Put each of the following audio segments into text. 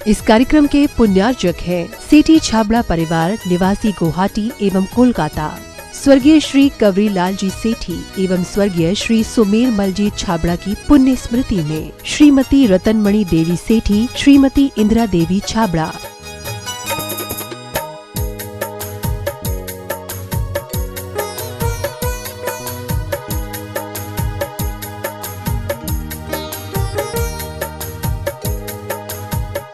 इस कार्यक्रम के पुण्यार्जक हैं सेठी छाबड़ा परिवार निवासी गुवाहाटी एवं कोलकाता, स्वर्गीय श्री कवरी लाल जी सेठी एवं स्वर्गीय श्री सुमेर मल जी छाबड़ा की पुण्य स्मृति में Shrimati Ratanmani Devi Sethi, Shrimati Indira Devi Chhabra.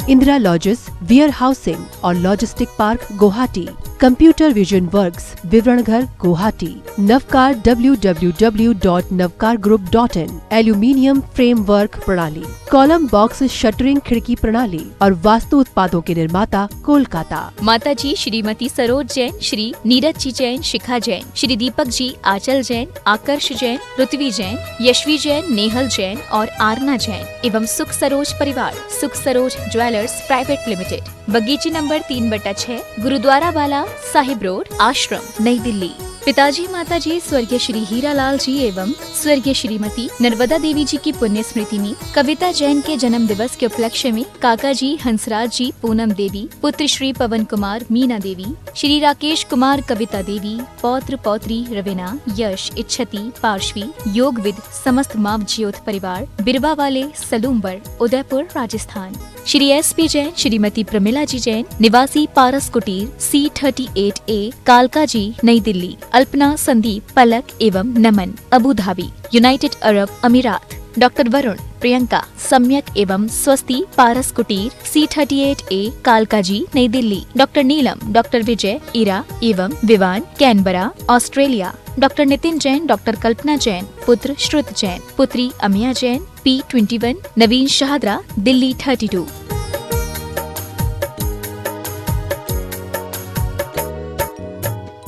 Indira lodges, warehousing और logistic park Guwahati, computer vision works, Vivaran Ghar Guwahati, Navkar www.navkargroup.in, aluminium frame work प्रणाली, कॉलम बॉक्स शटरिंग खिड़की प्रणाली और वास्तु उत्पादों के निर्माता कोलकाता। माता जी श्रीमती सरोज जैन, श्री नीरज जी जैन, शिखा जैन, श्री दीपक जी, आंचल जैन, आकर्ष जैन, पृथ्वी जैन, यशवी जैन, नेहल जैन और आरना जैन एवं सुख सरोज परिवार, सुख सरोज ज्वेलर्स प्राइवेट लिमिटेड, बगीची नंबर 3/6, गुरुद्वारा वाला साहिब रोड, आश्रम, नई दिल्ली। पिताजी माताजी स्वर्गीय श्री हीरालाल जी एवं स्वर्गीय श्रीमती नर्मदा देवी जी की पुण्य स्मृति में कविता जैन के जन्म दिवस के उपलक्ष्य में काका जी हंसराज जी, पूनम देवी, पुत्र श्री पवन कुमार, मीना देवी, श्री राकेश कुमार, कविता देवी, पौत्र पौत्री रवीना, यश, इच्छति, पार्श्वी, योगविद, समस्त माव ज्योत परिवार, बिरवा वाले, सलूमबर, उदयपुर, राजस्थान। श्री SP जैन, श्रीमती प्रमिला जी जैन, निवासी पारस कुटीर, C38A, कालका जी, नई दिल्ली। अल्पना, संदीप, पलक एवं नमन, अबू धाबी, यूनाइटेड अरब अमीरात। डॉक्टर वरुण, प्रियंका, सम्यक एवं स्वस्ति, पारस कुटीर, C38A, कालका जी, नई दिल्ली। डॉक्टर नीलम, डॉक्टर विजय, इरा एवं Vivaan, Canberra, Australia. Doctor Nitin Jain, doctor Kalpana Jain, पुत्र श्रुत जैन, पुत्री अमिया जैन, P21, नवीन शाहदरा, दिल्ली 32।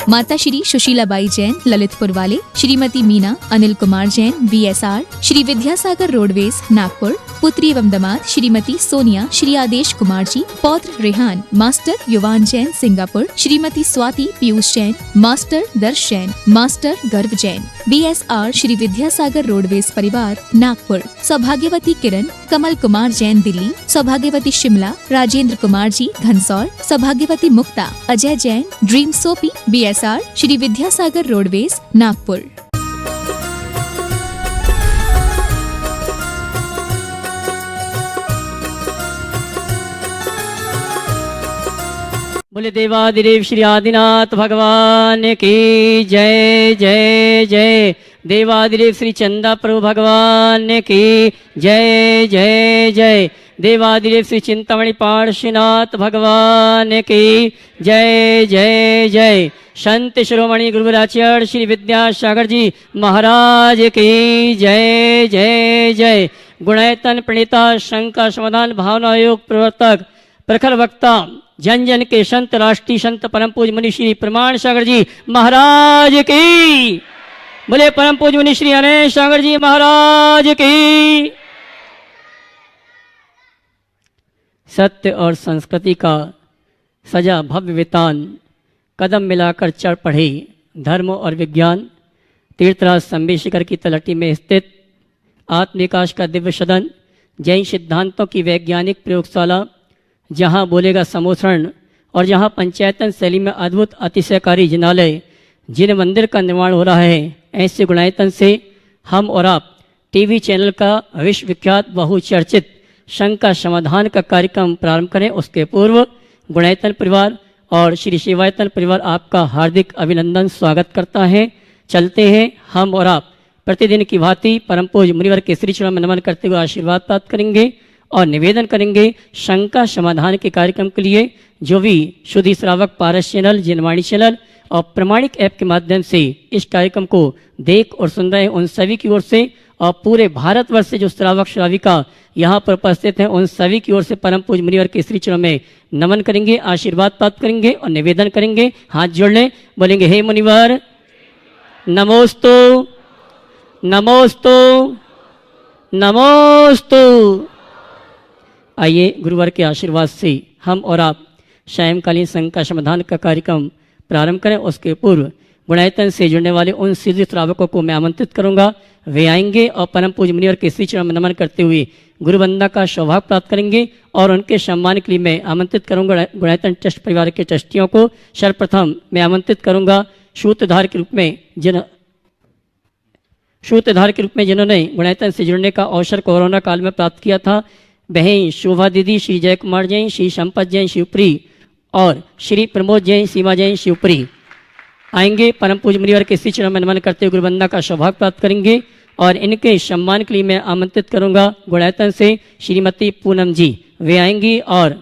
माता श्री सुशीलाबाई जैन, ललितपुर वाले, श्रीमती मीना, अनिल कुमार जैन, VSR, श्री विद्यासागर रोडवेज, नागपुर। पुत्री एवं दामाद श्रीमती सोनिया, श्री आदेश कुमार जी, पौत्र रेहान, मास्टर युवान जैन, सिंगापुर। श्रीमती स्वाति पीयूष जैन, मास्टर दर्श जैन, मास्टर गर्व जैन, BSR, श्री विद्यासागर रोडवेज परिवार, नागपुर। सौभाग्यवती किरण, कमल कुमार जैन, दिल्ली। सौभाग्यवती शिमला, राजेंद्र कुमार जी, घनसौर। सौभाग्यवती मुक्ता, अजय जैन, ड्रीम सोपी, BSR, श्री विद्यासागर रोडवेज, नागपुर। बोले देवादिदेव श्री आदिनाथ भगवान की जय जय जय। देवादिदेव श्री चंदा प्रभु भगवान की जय जय जय। देवादिदेव श्री चिंतामणि पार्श्वनाथ भगवान की जय जय जय। संत शिरोमणि गुरुवराचार्य श्री विद्यासागर जी महाराज की जय जय जय। गुणैतन प्रणीता शंका समाधान भावना योग प्रवर्तक प्रखर वक्ता जन जन के संत राष्ट्रीय संत परम पूज्य मुनि श्री प्रमाण सागर जी महाराज की। बोले परम पूज्य मुनि श्री अनंत सागर जी महाराज की। सत्य और संस्कृति का सजा भव्य वितान कदम मिलाकर चढ़ पड़े धर्म और विज्ञान। तीर्थराज संबेशिखर की तलहटी में स्थित आत्मविकास का दिव्य सदन, जैन सिद्धांतों की वैज्ञानिक प्रयोगशाला, जहाँ बोलेगा समोसरण और जहाँ पंचायतन शैली में अद्भुत अतिशयकारी जिनालय, जिन मंदिर का निर्माण हो रहा है, ऐसे गुणायतन से हम और आप TV चैनल का विश्वविख्यात बहुचर्चित शंका समाधान का कार्यक्रम प्रारंभ करें। उसके पूर्व गुणायतन परिवार और श्री शिवायतन परिवार आपका हार्दिक अभिनंदन स्वागत करता है। चलते हैं हम और आप प्रतिदिन की भांति परम पूज्य मुनिवर के श्री चरणों में नमन करते हुए आशीर्वाद प्राप्त करेंगे और निवेदन करेंगे शंका समाधान के कार्यक्रम के लिए जो भी शुद्धि श्रावक पारस चैनल, जिनवाणी चैनल और प्रमाणिक ऐप के माध्यम से इस कार्यक्रम को देख और सुन रहे हैं, उन सभी की ओर से और पूरे भारतवर्ष से जो श्रावक श्राविका यहाँ पर उपस्थित हैं, उन सभी की ओर से परम पूज्य मुनिवर के श्री चरणों में नमन करेंगे, आशीर्वाद प्राप्त करेंगे और निवेदन करेंगे। हाथ जोड़ लें, बोलेंगे हे मुनिवर नमोस्तु नमोस्तु नमोस्तु। आइए गुरुवर के आशीर्वाद से हम और आप सायंकालीन शंका समाधान का कार्यक्रम प्रारंभ करें। उसके पूर्व गुणायतन से जुड़ने वाले उन सिद्ध श्रावकों को मैं आमंत्रित करूंगा। वे आएंगे और परम पूज्य मुनिवर के श्री चरण में नमन करते हुए गुरु वंदना का सौभाग्य प्राप्त करेंगे। और उनके सम्मान के लिए मैं आमंत्रित करूंगा गुणायतन ट्रस्ट परिवार के ट्रस्टियों को। सर्वप्रथम मैं आमंत्रित करूंगा सूत्रधार के रूप में जिन्होंने गुणायतन से जुड़ने का अवसर कोरोना काल में प्राप्त किया था, बहन शोभा दीदी, श्री जय कुमार जैन, श्री संपत जैन शिवपुरी और श्री प्रमोद जैन, सीमा जैन शिवपुरी आएंगे। परम पूज्य मुनिवर के श्री चरण में नमन करते हुए गुरु वंदना का सौभाग्य प्राप्त करेंगे। और इनके सम्मान के लिए मैं आमंत्रित करूंगा गुणायतन से श्रीमती पूनम जी। वे आएंगी और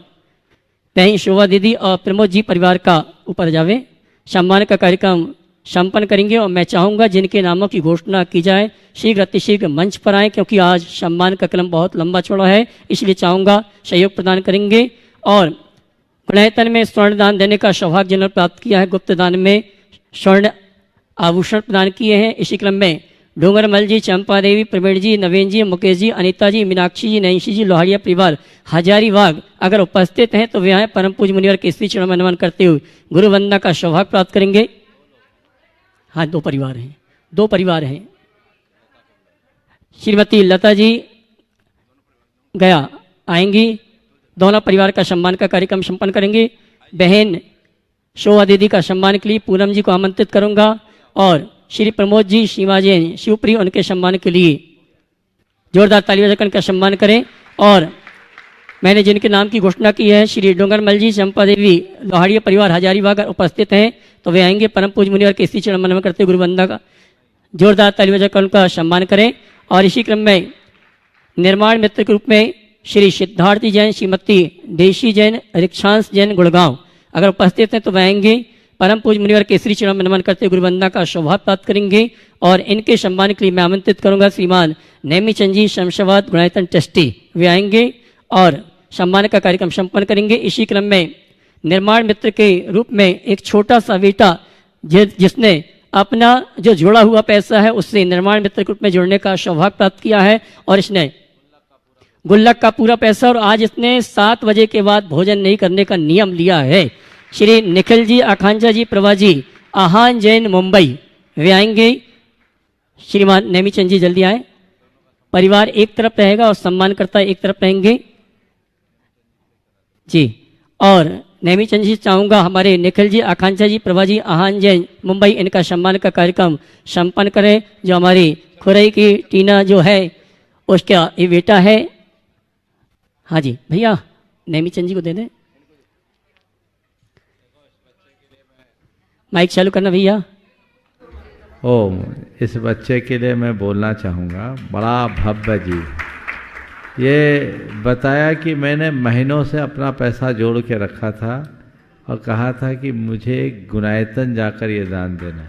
बहन शोभा दीदी और प्रमोद जी परिवार का ऊपर जावे सम्मान का कार्यक्रम संपन्न करेंगे। और मैं चाहूँगा जिनके नामों की घोषणा की जाए शीघ्र अतिशीघ्र मंच पर आएँ, क्योंकि आज सम्मान का क्रम बहुत लंबा चौड़ा है, इसलिए चाहूँगा सहयोग प्रदान करेंगे। और गुणायतन में स्वर्ण दान देने का सौभाग्य जिन्होंने प्राप्त किया है, गुप्त दान में स्वर्ण आभूषण प्रदान किए हैं। इसी क्रम में डोंगरमल जी, चंपा देवी, प्रवीण जी, नवीन जी, मुकेश जी, अनीता जी, मीनाक्षी जी, नैंसी जी, लोहाड़िया परिवार हजारीबाग अगर उपस्थित हैं तो वे आए परम पूज्य मुनिवर के श्री चरण में नमन करते हुए गुरु वंदना का सौभाग्य प्राप्त करेंगे। हाँ, दो परिवार हैं। श्रीमती लता जी गया आएंगी, दोनों परिवार का सम्मान का कार्यक्रम संपन्न करेंगे। बहन शोभा दीदी का सम्मान के लिए पूनम जी को आमंत्रित करूंगा। और श्री प्रमोद जी, सीमा जैन शिवप्री, उनके सम्मान के लिए जोरदार ताली बजाकर उनका सम्मान करें। और मैंने जिनके नाम की घोषणा की है, श्री डोंगरमल जी, चंपा देवी, लोहाड़िया परिवार हजारीबाग उपस्थित हैं तो वे आएंगे। परम पूज्य मुनिवर के श्री चरण में नमन करते गुरु वंदना का जोरदार ताली बजाकर उनका सम्मान करें। और इसी क्रम में निर्माण मित्र के रूप में श्री सिद्धार्थी जैन, श्रीमती देशी जैन, रिक्षांश जैन गुड़गांव अगर उपस्थित हैं तो वह आएंगे। परम पूज्य मुनिवर के श्री चरण में नमन करते गुरु वंदना का सौभाग्य प्राप्त करेंगे। और इनके सम्मान के लिए मैं आमंत्रित करूंगा श्रीमान नेमीचंद जी, शमशाबाद गुणायतन ट्रस्टी। वे आएंगे और सम्मान का कार्यक्रम संपन्न करेंगे। इसी क्रम में निर्माण मित्र के रूप में एक छोटा सा बेटा जिसने अपना जो जोड़ा हुआ पैसा है उससे निर्माण मित्र के रूप में जुड़ने का सौभाग्य प्राप्त किया है, और इसने गुल्लक का पूरा पैसा, और आज इसने 7 बजे के बाद भोजन नहीं करने का नियम लिया है। श्री निखिल जी, आकांक्षा जी, प्रभाजी, आहान जैन मुंबई वे आएंगे। श्रीमान नेमीचंद जी जल्दी आए। परिवार एक तरफ रहेगा और सम्मानकर्ता एक तरफ रहेंगे जी। और नेमीचंद जी चाहूँगा हमारे निखिल जी, आकांक्षा जी, प्रभाजी, आहान जैन मुंबई इनका सम्मान का कार्यक्रम संपन्न करें। जो हमारी खुरई की टीना जो है उसका ये बेटा है। हाँ जी भैया, नेमीचंद जी को दे दें, माइक चालू करना भैया। ओम, इस बच्चे के लिए मैं बोलना चाहूँगा, बड़ा भव्य जी। ये बताया कि मैंने महीनों से अपना पैसा जोड़ के रखा था और कहा था कि मुझे गुणायतन जाकर ये दान देना,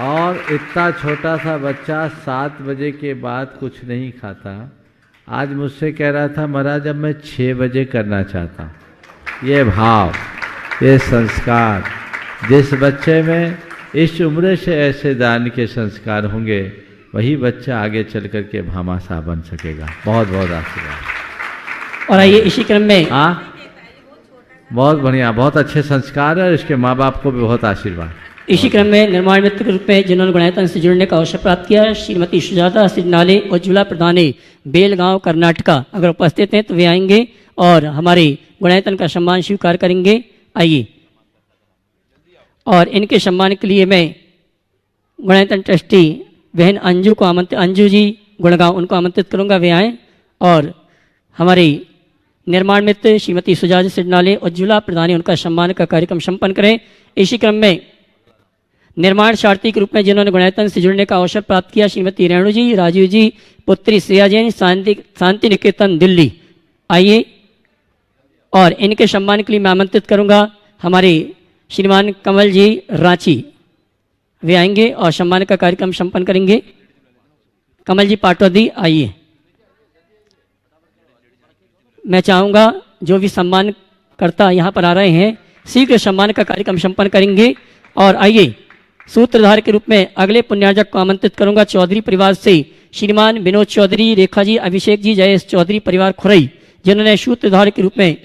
और इतना छोटा सा बच्चा 7 बजे के बाद कुछ नहीं खाता। आज मुझसे कह रहा था महाराज अब मैं 6 बजे करना चाहता हूँ। ये भाव, ये संस्कार, जिस बच्चे में इस उम्र से ऐसे दान के संस्कार होंगे वही बच्चा आगे चल कर के भामाशाह बन सकेगा। बहुत बहुत आशीर्वाद। और आइए इसी क्रम में बहुत बढ़िया, बहुत अच्छे संस्कार है, और इसके माँ बाप को भी बहुत आशीर्वाद। इसी क्रम में निर्माण मित्र के रूप में जिन्होंने गुणायतन से जुड़ने का अवसर प्राप्त किया, श्रीमती सुजाता सिजनाले उज्ज्वला प्रधाने, बेलगांव कर्नाटका अगर उपस्थित हैं तो वे आएंगे और हमारे गुणायतन का सम्मान स्वीकार करेंगे। आइए, और इनके सम्मान के लिए मैं गुणायतन ट्रस्टी बहन अंजू को अंजू जी गुड़गांव उनको आमंत्रित करूंगा, वे आएँ। और हमारे निर्माण मित्र श्रीमती सुजाता सिजनाले उज्ज्वला प्रधानी उनका सम्मान का कार्यक्रम संपन्न करें। इसी क्रम में निर्माण सारथी के रूप में जिन्होंने गुणायतन से जुड़ने का अवसर प्राप्त किया, श्रीमती रेणु जी, राजीव जी, पुत्री श्रेया जैन, शांति निकेतन दिल्ली आइए। और इनके सम्मान के लिए मैं आमंत्रित करूंगा हमारे श्रीमान कमल जी रांची, वे आएंगे और सम्मान का कार्यक्रम संपन्न करेंगे। कमल जी पाटौदी आइए। मैं चाहूँगा जो भी सम्मान करता यहाँ पर आ रहे हैं शीघ्र सम्मान का कार्यक्रम संपन्न करेंगे। और आइए, सूत्रधार के रूप में अगले पुण्यार्जक को आमंत्रित करूंगा चौधरी परिवार से श्रीमान विनोद चौधरी, रेखा जी, अभिषेक जी, जयेश चौधरी परिवार खुरई, जिन्होंने सूत्रधार के रूप में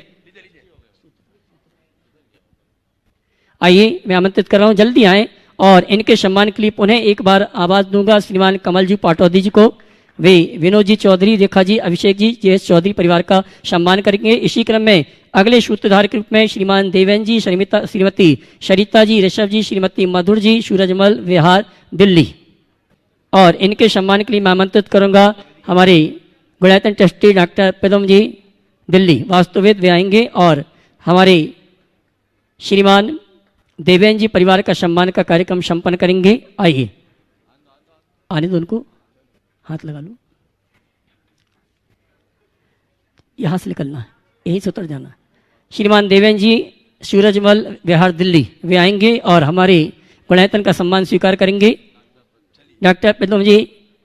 आइए मैं आमंत्रित कर रहा हूं, जल्दी आए। और इनके सम्मान के लिए पुनः एक बार आवाज़ दूंगा श्रीमान कमल जी पाटौदी जी को। वे विनोद जी चौधरी, रेखा जी, अभिषेक जी, जेएस चौधरी परिवार का सम्मान करेंगे। इसी क्रम में अगले सूत्रधार के रूप में श्रीमान देवेन जी, श्रीमती सरिता जी, ऋषभ जी, श्रीमती मधुर जी, सूरजमल विहार दिल्ली। और इनके सम्मान के लिए मैं आमंत्रित करूंगा हमारे गुणायतन ट्रस्टी डॉक्टर पदम जी दिल्ली वास्तुविद, वे आएंगे और हमारे श्रीमान देवेन जी परिवार का सम्मान का कार्यक्रम संपन्न करेंगे। आइए आने दो उनको, हाथ लगा लो, यहाँ से निकलना है, यहीं से उतर जाना है। श्रीमान देवेन जी सूरजमल विहार दिल्ली, वे आएंगे और हमारे गुणायतन का सम्मान स्वीकार करेंगे। डॉक्टर पदम जी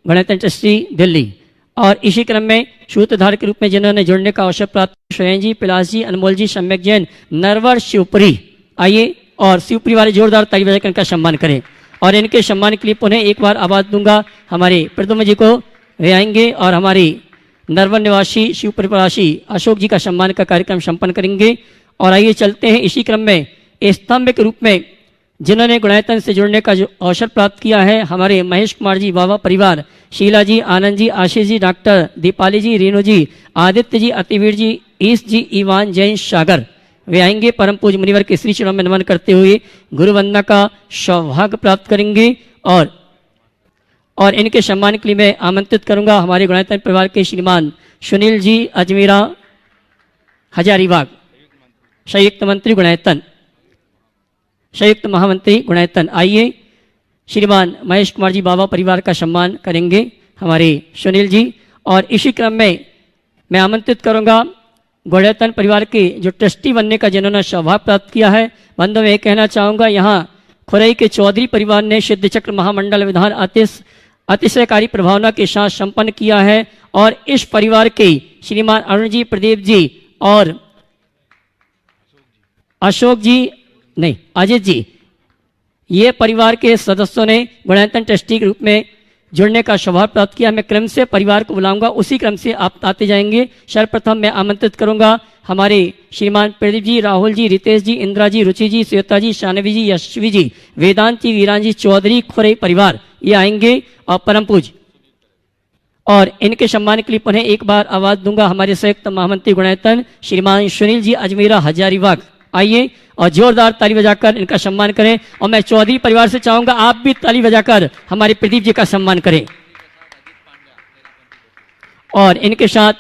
गुणायतन ट्रस्टी दिल्ली। और इसी क्रम में सूत्रधार के रूप में जिन्होंने जुड़ने का अवसर प्राप्त, स्वयं जी, पिलास जी, अनमोल जी, सम्यक जैन, नरवर शिवपुरी, आइए और शिवपुरी वाले जोरदार ताली बजाकर इनका सम्मान करें। और इनके सम्मान के लिए पुनः एक बार आवाज़ दूंगा हमारे प्रद्युम्न जी को, वे आएंगे और हमारे नरवर निवासी शिवपुरी प्रवासी अशोक जी का सम्मान का कार्यक्रम संपन्न करेंगे। और आइए चलते हैं इसी क्रम में स्तंभ के रूप में जिन्होंने गुणायतन से जुड़ने का जो अवसर प्राप्त किया है, हमारे महेश कुमार जी बाबा परिवार, शीला जी, आनंद जी, आशीष जी, डॉक्टर दीपाली जी, रेणु जी, आदित्य जी, अतिवीर जी, ईश जी, ईवान जैन सागर, वे आएंगे। परम पूज्य मुनिवर के श्री चरणों में नमन करते हुए गुरु वंदना का सौभाग्य प्राप्त करेंगे। और इनके सम्मान के लिए मैं आमंत्रित करूंगा हमारे गुणायतन परिवार के श्रीमान सुनील जी अजमेरा हजारीबाग, संयुक्त मंत्री गुणायतन, संयुक्त महामंत्री गुणायतन। आइए श्रीमान महेश कुमार जी बाबा परिवार का सम्मान करेंगे हमारे सुनील जी। और इसी क्रम में मैं आमंत्रित करूंगा गुणायतन परिवार के जो ट्रस्टी बनने का जिन्होंने सौभाग्य प्राप्त किया है, बंधु में कहना चाहूँगा, यहाँ खुरई के चौधरी परिवार ने सिद्ध चक्र महामंडल विधान अतिशयकारी प्रभावना के साथ संपन्न किया है। और इस परिवार के श्रीमान अरुण जी, प्रदीप जी और अशोक जी, नहीं अजित जी, ये परिवार के सदस्यों ने गुणायतन ट्रस्टी के रूप में जुड़ने का सौभाग्य प्राप्त किया। मैं क्रम से परिवार को बुलाऊंगा, उसी क्रम से आप आते जाएंगे। सर्वप्रथम मैं आमंत्रित करूंगा हमारे श्रीमान प्रदीप जी, राहुल जी, रितेश जी, इंदिरा जी, रुचि जी, श्वेता जी, शानवी जी, यशवी जी, वेदांत जी, वीरान जी चौधरी खुरई परिवार, ये आएंगे। और परम पूज और इनके सम्मान के लिए पुनः एक बार आवाज दूंगा हमारे संयुक्त महामंत्री गुणायतन श्रीमान सुनील जी अजमेरा हजारीबाग, आइए और जोरदार ताली बजाकर इनका सम्मान करें। और मैं चौधरी परिवार से चाहूंगा आप भी ताली बजाकर हमारे प्रदीप जी का सम्मान करें। और इनके साथ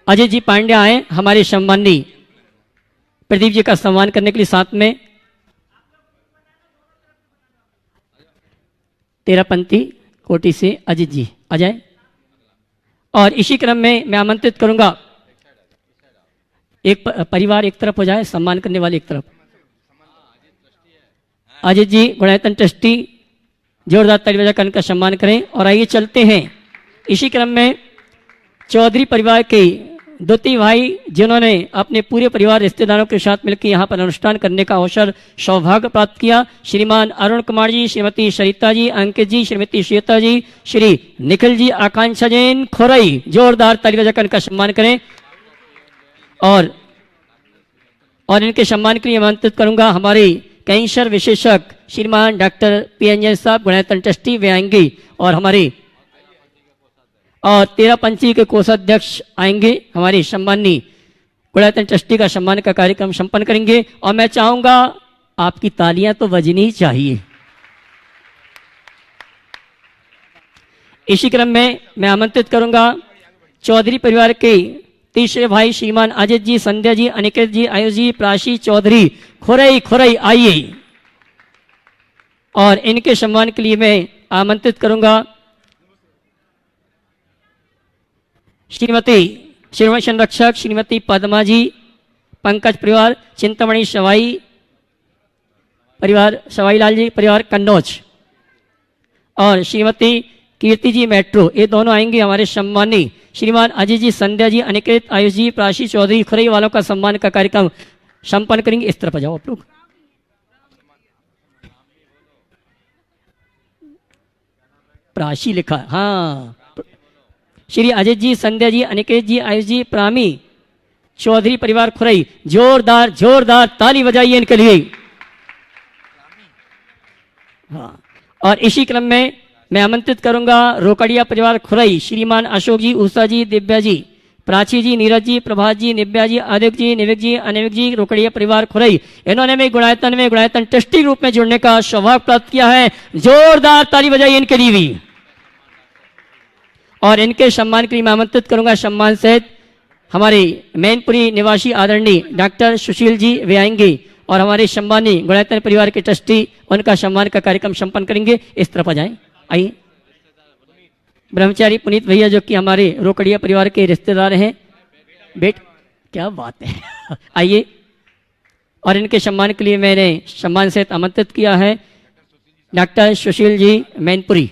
अजय जी पांड्या आए हमारे सम्मानी प्रदीप जी का सम्मान करने के लिए। साथ में तेरापंथी कोटि से अजित जी अजय। और इसी क्रम में मैं आमंत्रित करूंगा, एक परिवार एक तरफ हो जाए, सम्मान करने वाले एक तरफ। अजित जी गुणायतन ट्रस्टी, जोरदार ताली बजाकर इनका सम्मान करें। और आइए चलते हैं इसी क्रम में चौधरी परिवार के द्वितीय भाई जिन्होंने अपने पूरे परिवार रिश्तेदारों के साथ मिलकर यहाँ पर अनुष्ठान करने का अवसर सौभाग्य प्राप्त किया, श्रीमान अरुण कुमार जी, श्रीमती सरिता जी, अंकित जी, श्रीमती श्वेता जी, श्री निखिल जी, आकांक्षा जैन खुरई, जोरदार ताली बजाकर इनका सम्मान करें। और इनके सम्मान के लिए आमंत्रित करूंगा हमारे कैंसर विशेषज्ञ श्रीमान डॉक्टर पी जैन साहब गुणायतन ट्रस्टी, वे आएंगे। और हमारे और तेरापंथी के कोषाध्यक्ष आएंगे, हमारे सम्मानी गुणायतन ट्रस्टी का सम्मान का कार्यक्रम संपन्न करेंगे। और मैं चाहूंगा आपकी तालियां तो बजनी चाहिए। इसी क्रम में मैं आमंत्रित करूंगा चौधरी परिवार के तीसरे भाई श्रीमान अजित जी, संध्या जी, अनिकेत जी, आयुष जी, प्राशी चौधरी खुरई, आइए। और इनके सम्मान के लिए मैं आमंत्रित करूंगा श्रीमती श्रीमती संरक्षक श्रीमती पद्मा जी, पंकज परिवार, चिंतामणि सवाई परिवार, सवाई लाल जी परिवार कन्नौज, और श्रीमती कीर्ति जी मेट्रो, ये दोनों आएंगे। हमारे सम्मानी श्रीमान अजय जी, संध्या जी, अनिकेत, आयुष जी, प्राशी चौधरी खुरई वालों का सम्मान का कार्यक्रम संपन्न करेंगे। इस तरफ आ जाओ आप लोग। प्राशी लिखा, हाँ, श्री अजय जी, संध्या जी, अनिकेत जी, आयुष जी, प्रामी चौधरी परिवार खुरई, जोरदार ताली बजाइए इनके लिए। हाँ, और इसी क्रम में मैं आमंत्रित करूंगा रोकड़िया परिवार खुरई, श्रीमान अशोक जी, उषा जी, दिव्या जी, प्राची जी, नीरज जी, प्रभात जी, निव्या जी, आदित्य जी, निविक जी, अनिविक जी, रोकड़िया परिवार खुरई। इन्होंने भी गुणायतन ट्रस्टी रूप में जुड़ने का सौभाग्य प्राप्त किया है। जोरदार ताली बजाइए इनके लिए भी। और इनके सम्मान के लिए मैं आमंत्रित करूंगा सम्मान सहित हमारे मैनपुरी निवासी आदरणीय डॉक्टर सुशील जी वे आएंगे और हमारे सम्मानी गुणायतन परिवार के ट्रस्टी उनका सम्मान का कार्यक्रम संपन्न करेंगे। इस तरफ आ जाएं, आइए। ब्रह्मचारी पुनीत भैया जो कि हमारे रोकड़िया परिवार के रिश्तेदार हैं, क्या बात है आइए। और इनके सम्मान के लिए मैंने सम्मान सहित आमंत्रित किया है डॉक्टर सुशील जी मैनपुरी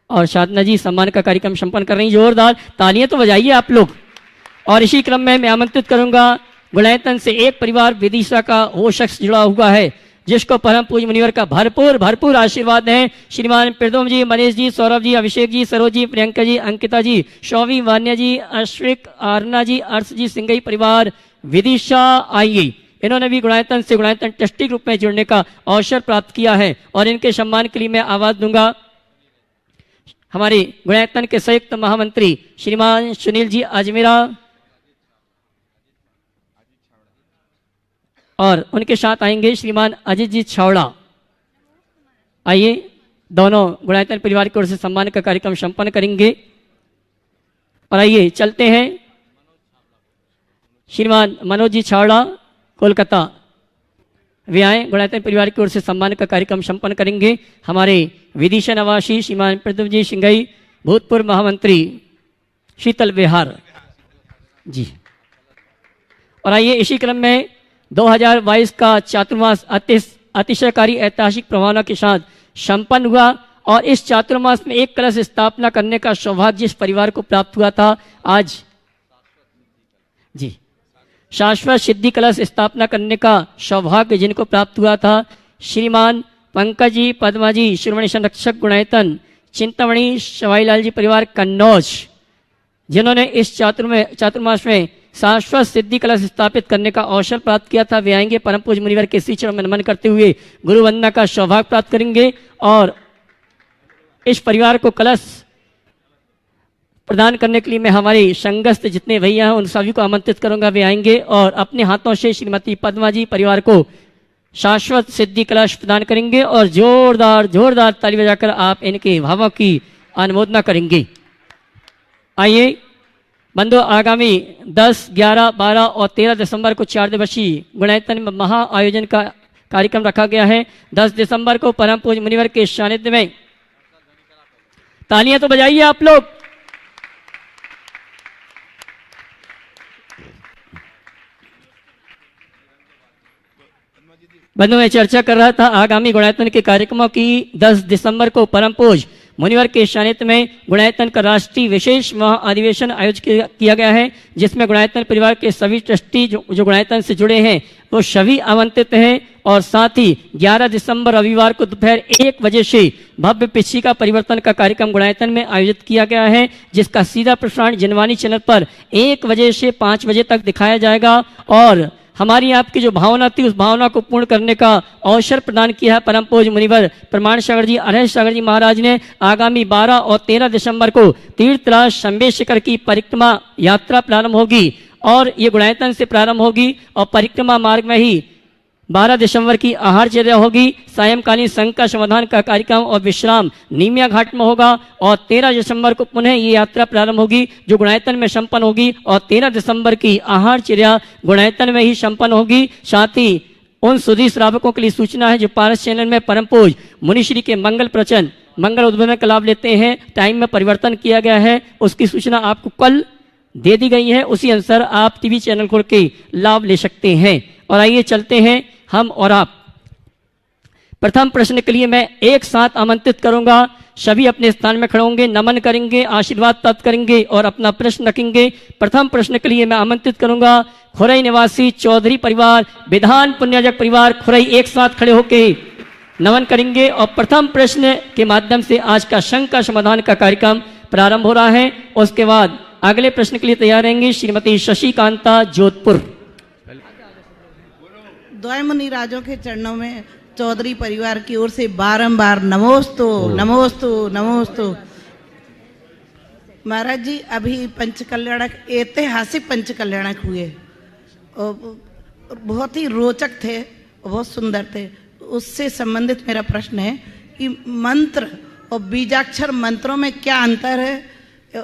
और साधना जी सम्मान का कार्यक्रम संपन्न कर रही हैं। जोरदार तालियां तो बजाइए आप लोग। और इसी क्रम में मैं आमंत्रित करूंगा गुणायतन से एक परिवार विदिशा का वो शख्स जुड़ा हुआ है जिसको परम पूज्य मुनिवर का भरपूर आशीर्वाद है। श्रीमान प्रदोम जी, मनीष जी, सौरभ जी, अभिषेक जी, सरोज जी, प्रियंका जी, अंकिता जी, शौवी, वान्या जी, अश्विक, आरना जी, अर्श जी, सिंगई परिवार विदिशा आइए। इन्होंने भी गुणायतन से गुणायतन ट्रस्टी रूप में जुड़ने का अवसर प्राप्त किया है और इनके सम्मान के लिए मैं आवाज दूंगा हमारे गुणायतन के संयुक्त महामंत्री श्रीमान सुनील जी अजमेरा और उनके साथ आएंगे श्रीमान अजित जी छावड़ा। आइए, दोनों गुणायतन परिवार की ओर से सम्मान का कार्यक्रम संपन्न करेंगे। और आइए चलते हैं श्रीमान मनोज जी छावड़ा कोलकाता वे आए, गुणायतन परिवार की ओर से सम्मान का कार्यक्रम संपन्न करेंगे। हमारे विदिशा निवासी श्रीमान प्रदुम जी सिंघई, भूतपूर्व महामंत्री शीतल विहार जी। और आइए इसी क्रम में 2022 का चातुर्मास अतिशयकारी ऐतिहासिक प्रभावना के साथ संपन्न हुआ और इस चातुर्मास में एक कलश स्थापना करने का सौभाग्य जिस परिवार को प्राप्त हुआ था आज जी, शाश्वत सिद्धि कलश स्थापना करने का सौभाग्य जिनको प्राप्त हुआ था श्रीमान पंकज जी, पद्मा जी, शिरोमणि संरक्षक गुणायतन चिंतामणि शवाईलाल जी परिवार कन्नौज, जिन्होंने इस चातुर्मास में शाश्वत सिद्धि कलश स्थापित करने का अवसर प्राप्त किया था। वे आएंगे परम पूज्य मुनिवर के श्री चरणों में नमन करते हुए गुरु वंदना का सौभाग्य प्राप्त करेंगे और इस परिवार को कलश प्रदान करने के लिए मैं हमारे संघस्थ जितने भैया हैं उन सभी को आमंत्रित करूंगा। वे आएंगे और अपने हाथों से श्रीमती पद्मा जी परिवार को शाश्वत सिद्धि कलश प्रदान करेंगे और जोरदार ताली बजाकर आप इनके भावों की अनुमोदना करेंगे। आइए बंधु, आगामी 10, 11, 12 और 13 दिसंबर को 4 दिवसीय गुणायतन में महा आयोजन का कार्यक्रम रखा गया है। 10 दिसंबर को परम पूज्य मुनिवर के सानिध्य में, तालियां तो बजाइए आप लोग। बंधु, मैं चर्चा कर रहा था आगामी गुणायतन के कार्यक्रमों की। 10 दिसंबर को परम पूज्य मुनिवर के सानिध्य में गुणायतन का राष्ट्रीय विशेष महाअधिवेशन आयोजित किया गया है जिसमें गुणायतन परिवार के सभी ट्रस्टी जो गुणायतन से जुड़े हैं वो सभी आमंत्रित हैं। और साथ ही 11 दिसंबर रविवार को दोपहर 1 बजे से भव्य पिछिका परिवर्तन का कार्यक्रम गुणायतन में आयोजित किया गया है जिसका सीधा प्रसारण जनवाणी चैनल पर 1 बजे से 5 बजे तक दिखाया जाएगा। और हमारी आपकी जो भावना थी उस भावना को पूर्ण करने का अवसर प्रदान किया है परम पूज्य मुनिवर प्रमाण सागर जी, अरह सागर जी महाराज ने। आगामी 12 और 13 दिसंबर को तीर्थराज शंबेशकर की परिक्रमा यात्रा प्रारंभ होगी और ये गुणायतन से प्रारंभ होगी और परिक्रमा मार्ग में ही 12 दिसंबर की आहारचर्या होगी। सायंकालीन संघ का समाधान का कार्यक्रम और विश्राम नीमिया घाट में होगा और 13 दिसंबर को पुनः ये यात्रा प्रारंभ होगी जो गुणायतन में संपन्न होगी और 13 दिसंबर की आहारचर्या गुणायतन में ही संपन्न होगी। साथ ही उन सुधी श्रावकों के लिए सूचना है जो पारस चैनल में परम पूज्य मुनिश्री के मंगल प्रवचन, मंगल उद्बोधन का लाभ लेते हैं, टाइम में परिवर्तन किया गया है, उसकी सूचना आपको कल दे दी गई है। उसी अनुसार आप टीवी चैनल खोल के लाभ ले सकते हैं। और आइए चलते हैं हम और आप। प्रथम प्रश्न के लिए मैं एक साथ आमंत्रित करूंगा, सभी अपने स्थान में खड़े होंगे, नमन करेंगे, आशीर्वाद प्राप्त करेंगे और अपना प्रश्न रखेंगे। प्रथम प्रश्न के लिए मैं आमंत्रित करूंगा खुरई निवासी चौधरी परिवार, विधान पुण्याजक परिवार खुरई, एक साथ खड़े होकर नमन करेंगे और प्रथम प्रश्न के माध्यम से आज का संघ का समाधान का कार्यक्रम प्रारंभ हो रहा है। उसके बाद अगले प्रश्न के लिए तैयार रहेंगे श्रीमती शशिकांता जोधपुर। द्वय मुनि राजों के चरणों में चौधरी परिवार की ओर से बारंबार नमोस्तु नमोस्तु नमोस्तु। महाराज जी अभी पंचकल्याणक, ऐतिहासिक पंचकल्याणक हुए और बहुत ही रोचक थे, बहुत सुंदर थे। उससे संबंधित मेरा प्रश्न है कि मंत्र और बीजाक्षर मंत्रों में क्या अंतर है,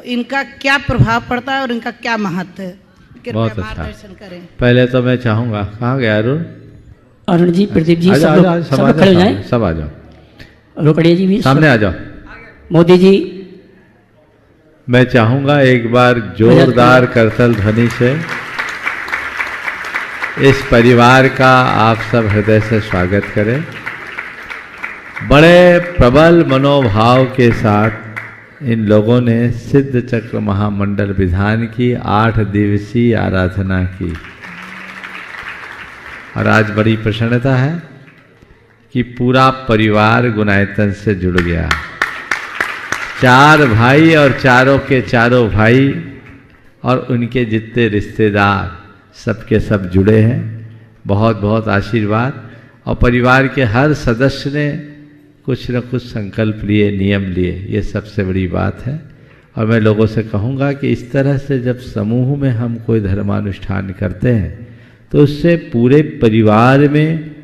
इनका क्या प्रभाव पड़ता है और इनका क्या महत्व है, कृपया मार्गदर्शन करें। पहले तो मैं चाहूँगा, कहाँ गया अरुण? अरुण जी, प्रदीप जी, सब लोग खड़े हो जाएं। सब आ जाओ। रोकड़िया जी भी सामने आ जाओ। मोदी जी, मैं चाहूँगा एक बार जोरदार करतल ध्वनि से इस परिवार का आप सब हृदय से स्वागत करें। बड़े प्रबल मनोभाव के साथ इन लोगों ने सिद्ध चक्र महामंडल विधान की 8 दिवसीय आराधना की और आज बड़ी प्रसन्नता है कि पूरा परिवार गुणायतन से जुड़ गया। 4 भाई और चारों के चारों भाई और उनके जितने रिश्तेदार सबके सब जुड़े हैं। बहुत बहुत आशीर्वाद। और परिवार के हर सदस्य ने कुछ न कुछ संकल्प लिए, नियम लिए, ये सबसे बड़ी बात है। और मैं लोगों से कहूँगा कि इस तरह से जब समूह में हम कोई धर्मानुष्ठान करते हैं तो उससे पूरे परिवार में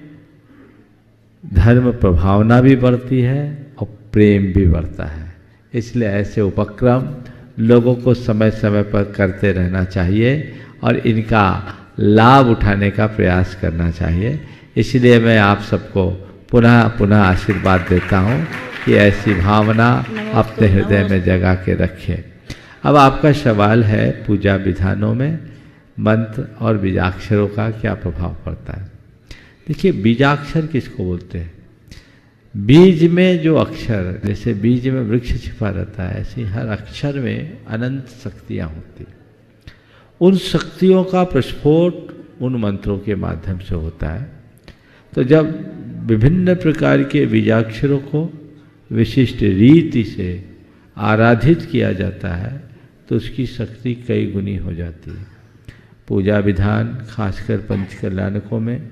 धर्म प्रभावना भी बढ़ती है और प्रेम भी बढ़ता है। इसलिए ऐसे उपक्रम लोगों को समय समय पर करते रहना चाहिए और इनका लाभ उठाने का प्रयास करना चाहिए। इसलिए मैं आप सबको पुनः पुनः आशीर्वाद देता हूँ कि ऐसी भावना अपने हृदय में जगा के रखें। अब आपका सवाल है पूजा विधानों में मंत्र और बीजाक्षरों का क्या प्रभाव पड़ता है। देखिए, बीजाक्षर किसको बोलते हैं? बीज में जो अक्षर, जैसे बीज में वृक्ष छिपा रहता है, ऐसे हर अक्षर में अनंत शक्तियाँ होती। उन शक्तियों का प्रस्फोट उन मंत्रों के माध्यम से होता है। तो जब विभिन्न प्रकार के बीजाक्षरों को विशिष्ट रीति से आराधित किया जाता है तो उसकी शक्ति कई गुनी हो जाती है। पूजा विधान खासकर पंचकल्याणकों में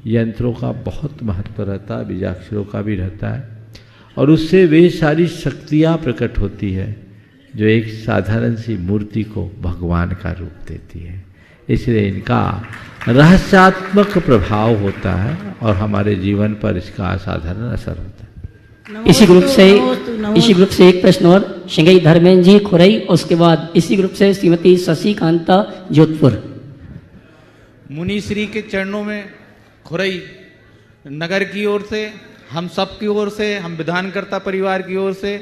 यंत्रों का बहुत महत्व रहता है, बीजाक्षरों का भी रहता है और उससे वे सारी शक्तियाँ प्रकट होती है जो एक साधारण सी मूर्ति को भगवान का रूप देती है। इसलिए इनका रहस्यात्मक प्रभाव होता है और हमारे जीवन पर इसका असाधारण असर होता है। इसी ग्रुप से एक प्रश्न और, शिंगई धर्मेंद्र जी खुरई, उसके बाद इसी ग्रुप से श्रीमती शशि कांता जोधपुर। मुनि श्री के चरणों में खुरई नगर की ओर से, हम सब की ओर से, हम विधानकर्ता परिवार की ओर से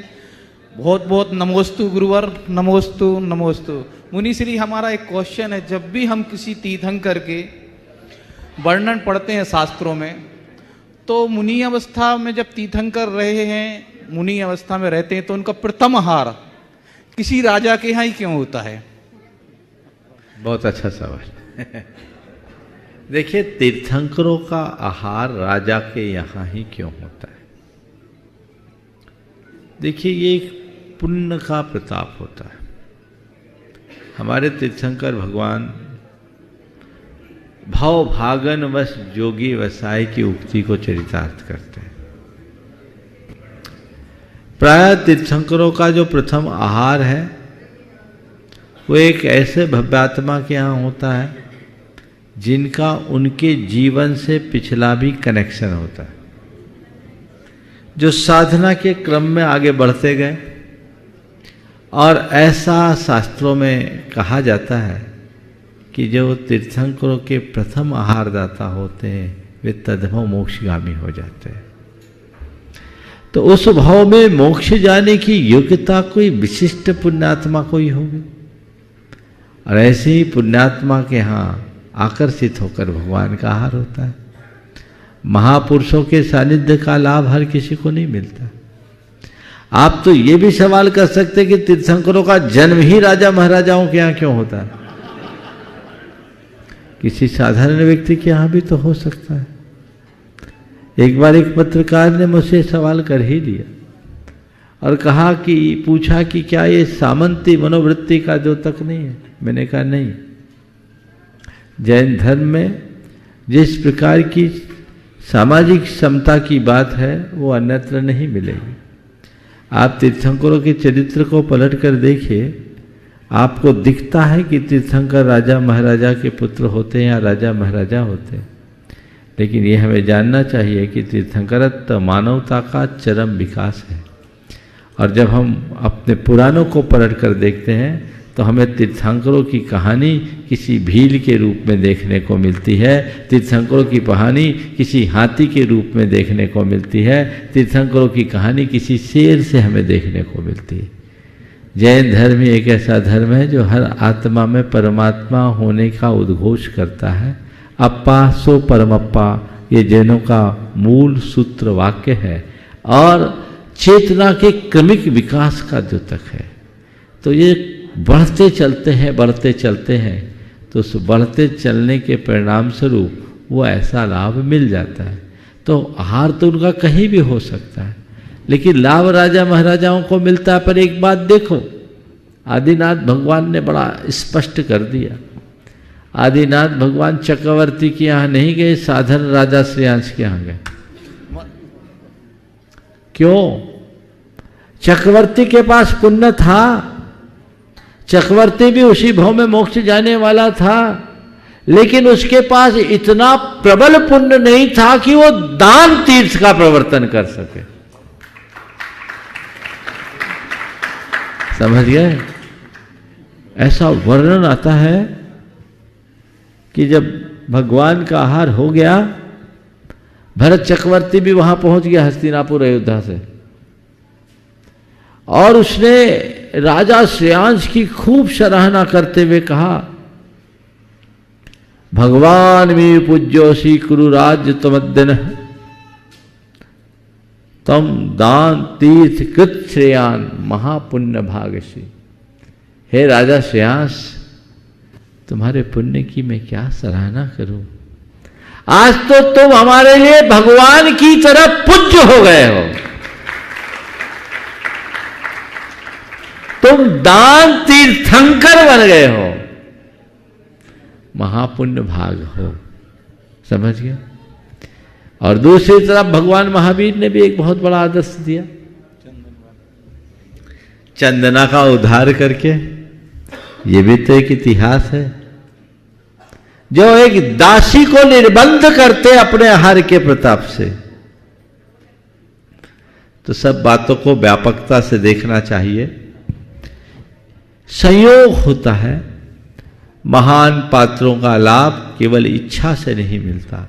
बहुत बहुत नमोस्तु गुरुवर, नमोस्तु नमोस्तु। मुनि श्री, हमारा एक क्वेश्चन है, जब भी हम किसी तीर्थंकर के वर्णन पढ़ते हैं शास्त्रों में, तो मुनि अवस्था में जब तीर्थंकर रहे हैं, मुनि अवस्था में रहते हैं, तो उनका प्रथम आहार किसी राजा के यहाँ ही क्यों होता है? बहुत अच्छा सवाल। देखिए, तीर्थंकरों का आहार राजा के यहाँ ही क्यों होता है? देखिए, ये एक पुण्य का प्रताप होता है। हमारे तीर्थंकर भगवान भव भागन वश जोगी वसाई की उक्ति को चरितार्थ करते हैं। प्राय तीर्थंकरों का जो प्रथम आहार है वो एक ऐसे भव्यात्मा के यहाँ होता है जिनका उनके जीवन से पिछला भी कनेक्शन होता है, जो साधना के क्रम में आगे बढ़ते गए। और ऐसा शास्त्रों में कहा जाता है कि जो तीर्थंकरों के प्रथम आहारदाता होते हैं वे तदभव मोक्षगामी हो जाते हैं। तो उस भाव में मोक्ष जाने की योग्यता कोई विशिष्ट पुण्यात्मा को ही होगी और ऐसे ही पुण्यात्मा के यहाँ आकर्षित होकर भगवान का आहार होता है। महापुरुषों के सानिध्य का लाभ हर किसी को नहीं मिलता। आप तो ये भी सवाल कर सकते कि तीर्थंकरों का जन्म ही राजा महाराजाओं के यहाँ क्यों होता है? किसी साधारण व्यक्ति के यहाँ भी तो हो सकता है। एक बार एक पत्रकार ने मुझसे सवाल कर ही दिया और कहा कि पूछा कि क्या ये सामंती मनोवृत्ति का द्योतक नहीं है? मैंने कहा नहीं। जैन धर्म में जिस प्रकार की सामाजिक समता की बात है वो अन्यत्र नहीं मिलेगी। आप तीर्थंकरों के चरित्र को पलट कर देखिए, आपको दिखता है कि तीर्थंकर राजा महाराजा के पुत्र होते हैं या राजा महाराजा होते हैं, लेकिन ये हमें जानना चाहिए कि तीर्थंकरत्व मानवता का चरम विकास है। और जब हम अपने पुराणों को पलट कर देखते हैं तो हमें तीर्थंकरों की कहानी किसी भील के रूप में देखने को मिलती है, तीर्थंकरों की कहानी किसी हाथी के रूप में देखने को मिलती है, तीर्थंकरों की कहानी किसी शेर से हमें देखने को मिलती है। जैन धर्म एक ऐसा धर्म है जो हर आत्मा में परमात्मा होने का उद्घोष करता है। अप्पा सो परमप्पा, ये जैनों का मूल सूत्र वाक्य है और चेतना के क्रमिक विकास का द्योतक है। तो ये बढ़ते चलते हैं तो उस बढ़ते चलने के परिणाम स्वरूप वो ऐसा लाभ मिल जाता है। तो हार तो उनका कहीं भी हो सकता है, लेकिन लाभ राजा महाराजाओं को मिलता है। पर एक बात देखो, आदिनाथ भगवान ने बड़ा स्पष्ट कर दिया। आदिनाथ भगवान चक्रवर्ती के यहाँ नहीं गए, साधारण राजा श्रेयांश के यहाँ गए। क्यों? चक्रवर्ती के पास पुण्य था, चक्रवर्ती भी उसी भाव में मोक्ष जाने वाला था, लेकिन उसके पास इतना प्रबल पुण्य नहीं था कि वो दान तीर्थ का प्रवर्तन कर सके। समझ गए? ऐसा वर्णन आता है कि जब भगवान का आहार हो गया, भरत चक्रवर्ती भी वहां पहुंच गया हस्तिनापुर अयोध्या से, और उसने राजा श्रेयांश की खूब सराहना करते हुए कहा, भगवान में पूज्योसी कुरु राज्य तमद्दन तम दान तीर्थ कृत श्रेयान महापुण्य भागसी। हे राजा श्रेयांश, तुम्हारे पुण्य की मैं क्या सराहना करूं। आज तो तुम हमारे लिए भगवान की तरह पूज्य हो गए हो, तुम दान तीर्थंकर बन गए हो, महापुण्य भाग हो। समझ गए? और दूसरी तरफ भगवान महावीर ने भी एक बहुत बड़ा आदर्श दिया, चंदना का उद्धार करके। ये भी तो एक इतिहास है। जो एक दासी को निर्बंध करते अपने आहार के प्रताप से। तो सब बातों को व्यापकता से देखना चाहिए। संयोग होता है, महान पात्रों का लाभ केवल इच्छा से नहीं मिलता,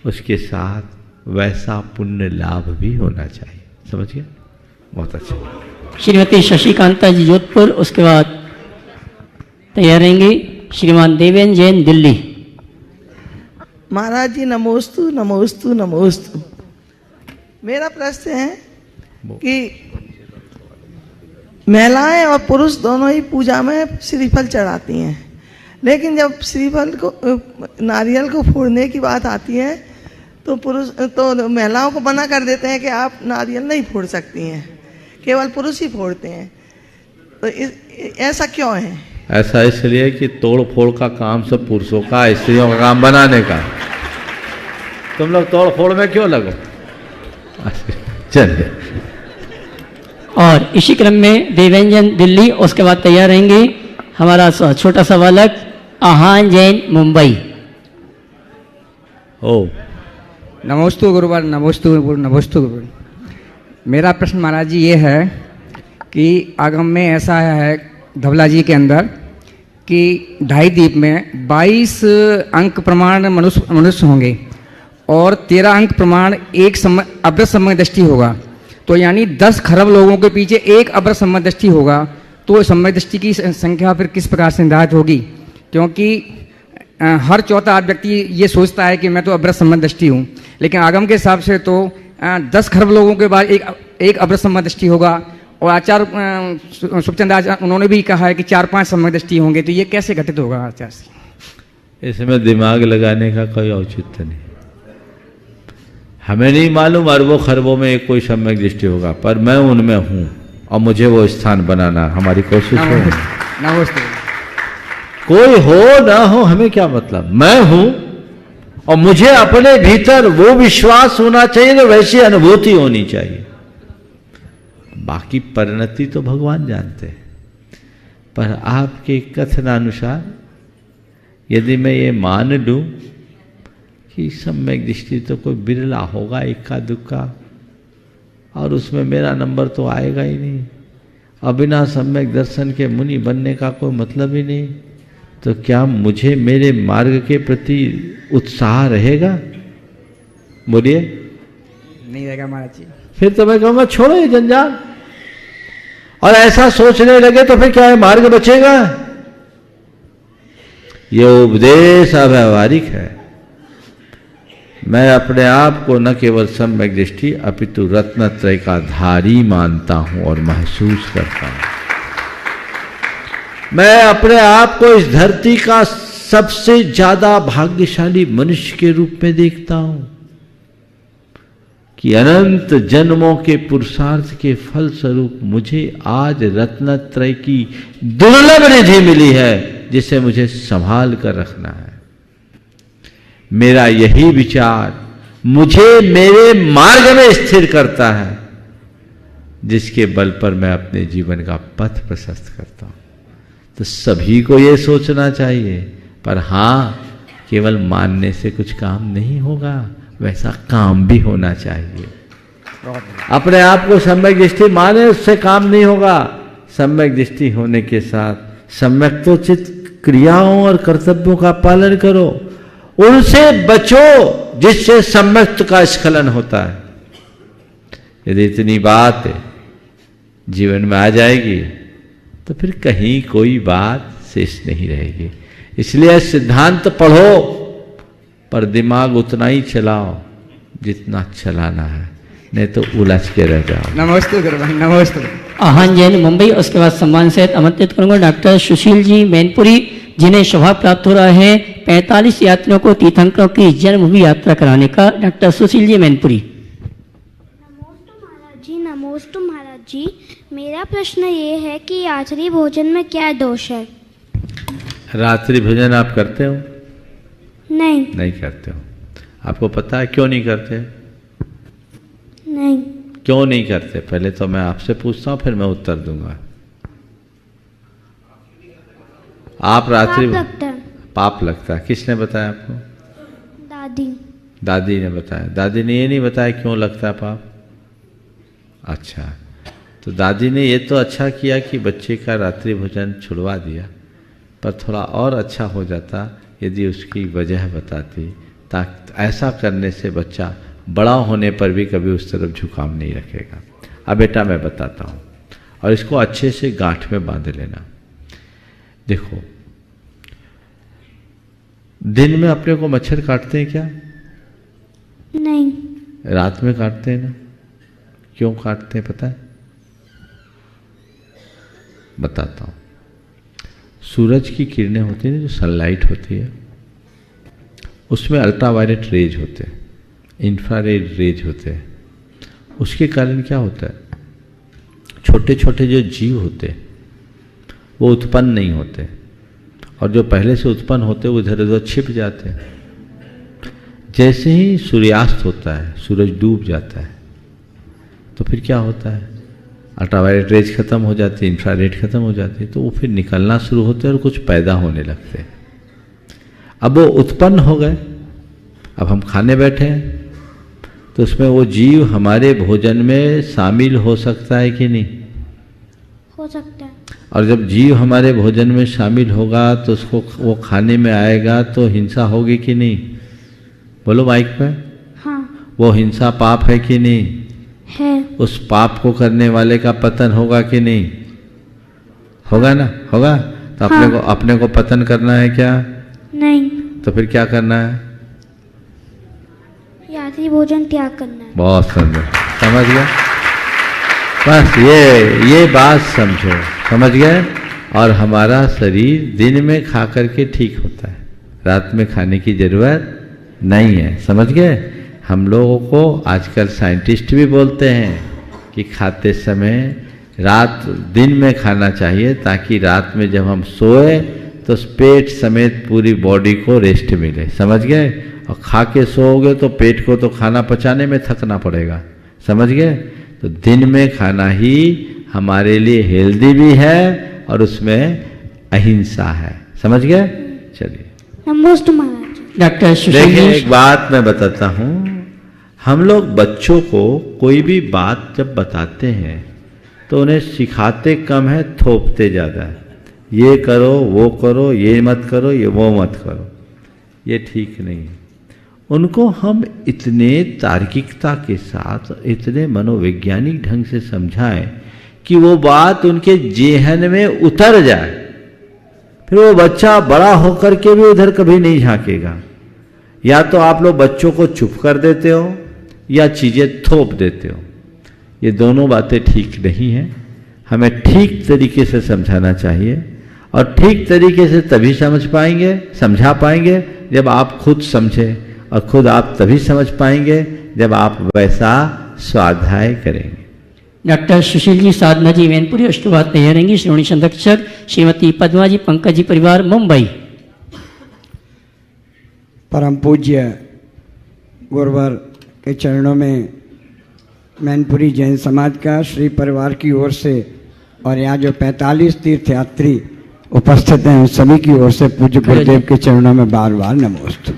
उसके साथ वैसा पुण्य लाभ भी होना चाहिए। समझिए? बहुत अच्छा। श्रीमती शशिकांता जी जोधपुर, उसके बाद तैयार रहेंगे श्रीमान देवेन जैन दिल्ली। महाराज जी नमोस्तु नमोस्तु नमोस्तु। मेरा प्रश्न है कि महिलाएं और पुरुष दोनों ही पूजा में श्रीफल चढ़ाती हैं, लेकिन जब श्रीफल को नारियल को फोड़ने की बात आती है तो महिलाओं को मना कर देते हैं कि आप नारियल नहीं फोड़ सकती हैं, केवल पुरुष ही फोड़ते हैं। तो ऐसा क्यों है? ऐसा इसलिए कि तोड़ फोड़ का काम सब पुरुषों का, स्त्रियों का काम बनाने का। तुम लोग तोड़ फोड़ में क्यों लगो? चलिए। और इसी क्रम में देवेंजन दिल्ली, उसके बाद तैयार रहेंगे हमारा छोटा सा बालक आहान जैन मुंबई। ओ नमोस्तु गुरुवार, नमोस्तु गुरु, नमोस्तु गुरु। मेरा प्रश्न महाराज जी ये है कि आगम में ऐसा है धवला जी के अंदर कि ढाई द्वीप में 22 अंक प्रमाण मनुष्य होंगे और 13 अंक प्रमाण एक अब्र समय दृष्टि होगा। तो यानी 10 खरब लोगों के पीछे एक अब्र समय दृष्टि होगा। तो समय दृष्टि की संख्या फिर किस प्रकार से निर्धारित होगी? क्योंकि हर चौथा व्यक्ति ये सोचता है कि मैं तो अब्र समय दृष्टि हूँ, लेकिन आगम के हिसाब से तो 10 खरब लोगों के बाद एक अब्र समय दृष्टि होगा। और आचार्य सुखचंद आचार्य उन्होंने भी कहा है कि 4-5 समय दृष्टि होंगे। तो ये कैसे घटित होगा आचार्य? इसमें दिमाग लगाने का कोई औचित्य नहीं। हमें नहीं मालूम अरबों खरबों में एक कोई सम्यक दृष्टि होगा, पर मैं उनमें हूं और मुझे वो स्थान बनाना हमारी कोशिश है। नमस्ते। कोई हो ना हो हमें क्या मतलब, मैं हूं और मुझे अपने भीतर वो विश्वास होना चाहिए, तो वैसी अनुभूति होनी चाहिए। बाकी परिणति तो भगवान जानते हैं, पर आपके कथनानुसार यदि मैं ये मान लूं कि सम्यक दृष्टि तो कोई बिरला होगा, इक्का दुक्का, और उसमें मेरा नंबर तो आएगा ही नहीं, और बिना सम्यक दर्शन के मुनि बनने का कोई मतलब ही नहीं, तो क्या मुझे मेरे मार्ग के प्रति उत्साह रहेगा? बोलिए। नहीं रहेगा महाराज जी। फिर तो मैं कहूँगा छोड़ो ये जंजाल, और ऐसा सोचने लगे तो फिर क्या है, मार्ग बचेगा? ये उपदेश अव्यावहारिक है। मैं अपने आप को न केवल सम्यक दृष्टि अपितु रत्नत्रय का धारी मानता हूं और महसूस करता हूं। मैं अपने आप को इस धरती का सबसे ज्यादा भाग्यशाली मनुष्य के रूप में देखता हूं कि अनंत जन्मों के पुरुषार्थ के फल स्वरूप मुझे आज रत्नत्रय की दुर्लभ निधि मिली है, जिसे मुझे संभाल कर रखना है। मेरा यही विचार मुझे मेरे मार्ग में स्थिर करता है, जिसके बल पर मैं अपने जीवन का पथ प्रशस्त करता हूं। तो सभी को यह सोचना चाहिए, पर हां, केवल मानने से कुछ काम नहीं होगा, वैसा काम भी होना चाहिए। अपने आप को सम्यक दृष्टि माने, उससे काम नहीं होगा। सम्यक दृष्टि होने के साथ सम्यक्तोचित क्रियाओं और कर्तव्यों का पालन करो, उनसे बचो जिससे सम्यक्त का स्खलन होता है। यदि इतनी बात जीवन में आ जाएगी तो फिर कहीं कोई बात शेष नहीं रहेगी। इसलिए सिद्धांत पढ़ो, पर दिमाग उतना ही चलाओ जितना चलाना है, नहीं तो उलझ के रह जाओ। नमस्ते गुरुभाई, नमस्ते। आहान जैन मुंबई। उसके बाद सम्मान सहित आमंत्रित करूंगा डॉक्टर सुशील जी मैनपुरी, जिन्हें सौभाग्य प्राप्त हो रहा है 45 यात्रियों को तीर्थंकरों की जन्मभूमि यात्रा कराने का। डॉक्टर सुशील जी मैनपुरी। नमोस्तु महाराज जी, मेरा प्रश्न ये है कि रात्रि भोजन में क्या दोष है? रात्रि भोजन आप करते हो? नहीं। नहीं करते हो। आपको पता है क्यों नहीं करते? नहीं। क्यों नहीं करते? पहले तो मैं आपसे पूछता हूं, फिर मैं उत्तर दूंगा। आप रात्रि पाप लगता है। पाप लगता है। किसने बताया आपको? दादी। दादी ने बताया। दादी ने ये नहीं बताया क्यों लगता है पाप? अच्छा, तो दादी ने ये तो अच्छा किया कि बच्चे का रात्रि भोजन छुड़वा दिया, पर थोड़ा और अच्छा हो जाता यदि उसकी वजह बताती, ताकि ऐसा करने से बच्चा बड़ा होने पर भी कभी उस तरफ झुकाव नहीं रखेगा। अब बेटा मैं बताता हूँ, और इसको अच्छे से गांठ में बांध लेना। देखो, दिन में अपने को मच्छर काटते हैं क्या? नहीं। रात में काटते हैं ना? क्यों काटते हैं पता है? बताता हूं। सूरज की किरणें होती हैं, जो सनलाइट होती है, उसमें अल्ट्रावायलेट रेज होते हैं, इंफ्रारेड रेज होते हैं। उसके कारण क्या होता है, छोटे छोटे जो जीव होते हैं वो उत्पन्न नहीं होते, और जो पहले से उत्पन्न होते हैं वो इधर उधर छिप जाते हैं। जैसे ही सूर्यास्त होता है, सूरज डूब जाता है, तो फिर क्या होता है, अल्ट्रावायलेट रेज खत्म हो जाती है, इंफ्रारेड खत्म हो जाती है, तो वो फिर निकलना शुरू होते हैं और कुछ पैदा होने लगते हैं। अब वो उत्पन्न हो गए, अब हम खाने बैठे हैं, तो उसमें वो जीव हमारे भोजन में शामिल हो सकता है कि नहीं? हो सकता है। और जब जीव हमारे भोजन में शामिल होगा तो उसको वो खाने में आएगा तो हिंसा होगी कि नहीं? बोलो माइक पे। हाँ। वो हिंसा पाप है कि नहीं? है। उस पाप को करने वाले का पतन होगा कि नहीं? होगा ना? होगा। तो हाँ। अपने को पतन करना है क्या? नहीं। तो फिर क्या करना है? रात्रि भोजन त्याग करना है। बहुत सुंदर, समझ गए? बस ये बात समझो, समझ गए? और हमारा शरीर दिन में खा करके ठीक होता है, रात में खाने की जरूरत नहीं है, समझ गए? हम लोगों को आजकल साइंटिस्ट भी बोलते हैं कि खाते समय दिन में खाना चाहिए, ताकि रात में जब हम सोए तो पेट समेत पूरी बॉडी को रेस्ट मिले, समझ गए? और खा के सोओगे तो पेट को तो खाना पचाने में थकना पड़ेगा, समझ गए? तो दिन में खाना ही हमारे लिए हेल्दी भी है और उसमें अहिंसा है, समझ गए? चलिए नमस्ते महाराज जी। डॉक्टर सुशील देखिए, जी। एक बात मैं बताता हूँ, हम लोग बच्चों को कोई भी बात जब बताते हैं तो उन्हें सिखाते कम है, थोपते ज़्यादा है। ये करो, वो करो, ये मत करो, ये वो मत करो, ये ठीक नहीं है। उनको हम इतने तार्किकता के साथ, इतने मनोवैज्ञानिक ढंग से समझाएं कि वो बात उनके जेहन में उतर जाए, फिर वो बच्चा बड़ा होकर के भी उधर कभी नहीं झांकेगा। या तो आप लोग बच्चों को चुप कर देते हो या चीज़ें थोप देते हो, ये दोनों बातें ठीक नहीं हैं। हमें ठीक तरीके से समझाना चाहिए और ठीक तरीके से तभी समझा पाएंगे जब आप खुद समझें, और खुद आप तभी समझ पाएंगे जब आप वैसा स्वाध्याय करेंगे। डॉक्टर सुशील जी, साधना जी मैनपुरी, उसके बाद तैयार रहेंगी श्रोणी संरक्षक श्रीमती पद्मा जी, पंकज जी परिवार, मुंबई। परम पूज्य गुरुवर के चरणों में मैनपुरी जैन समाज का श्री परिवार की ओर से और यहाँ जो 45 तीर्थयात्री उपस्थित हैं उन सभी की ओर से पूज्य गुरुदेव के चरणों में बार बार नमोस्तु।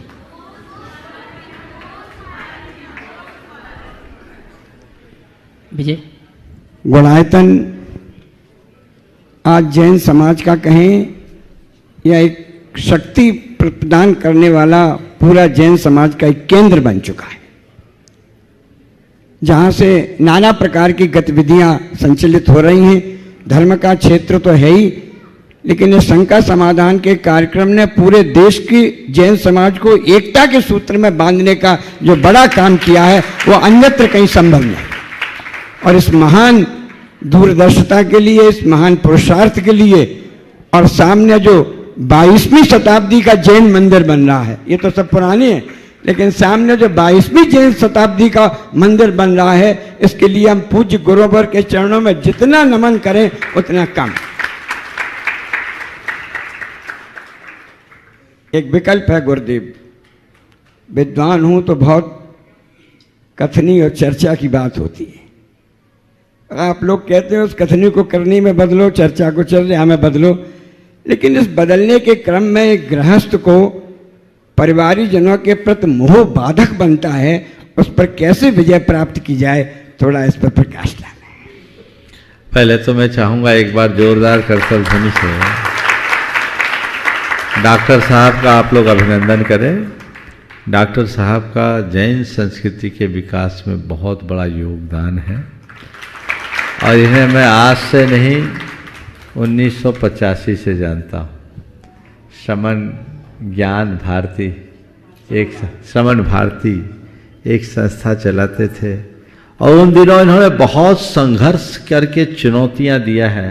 विजय। गुणायतन आज जैन समाज का कहें या एक शक्ति प्रदान करने वाला पूरा जैन समाज का एक केंद्र बन चुका है, जहाँ से नाना प्रकार की गतिविधियाँ संचालित हो रही हैं। धर्म का क्षेत्र तो है ही, लेकिन इस शंका समाधान के कार्यक्रम ने पूरे देश की जैन समाज को एकता के सूत्र में बांधने का जो बड़ा काम किया है वो अन्यत्र कहीं संभव नहीं। और इस महान दूरदर्शिता के लिए, इस महान पुरुषार्थ के लिए, और सामने जो 22वीं शताब्दी का जैन मंदिर बन रहा है, ये तो सब पुराने हैं, लेकिन सामने जो 22वीं जैन शताब्दी का मंदिर बन रहा है, इसके लिए हम पूज्य गुरुवर के चरणों में जितना नमन करें उतना कम। एक विकल्प है गुरुदेव, विद्वान हूं तो बहुत कथनी और चर्चा की बात होती है। आप लोग कहते हो उस कथनी को करनी में बदलो, चर्चा को चर्चा में बदलो, लेकिन इस बदलने के क्रम में एक गृहस्थ को परिवारी जनों के प्रति मोह बाधक बनता है, उस पर कैसे विजय प्राप्त की जाए, थोड़ा इस पर प्रकाश डालें। पहले तो मैं चाहूँगा एक बार जोरदार करतल ध्वनि से डॉक्टर साहब का आप लोग अभिनंदन करें। डॉक्टर साहब का जैन संस्कृति के विकास में बहुत बड़ा योगदान है और इन्हें मैं आज से नहीं 1985 से जानता हूँ। श्रमण भारती एक संस्था चलाते थे और उन दिनों इन्होंने बहुत संघर्ष करके चुनौतियाँ दिया है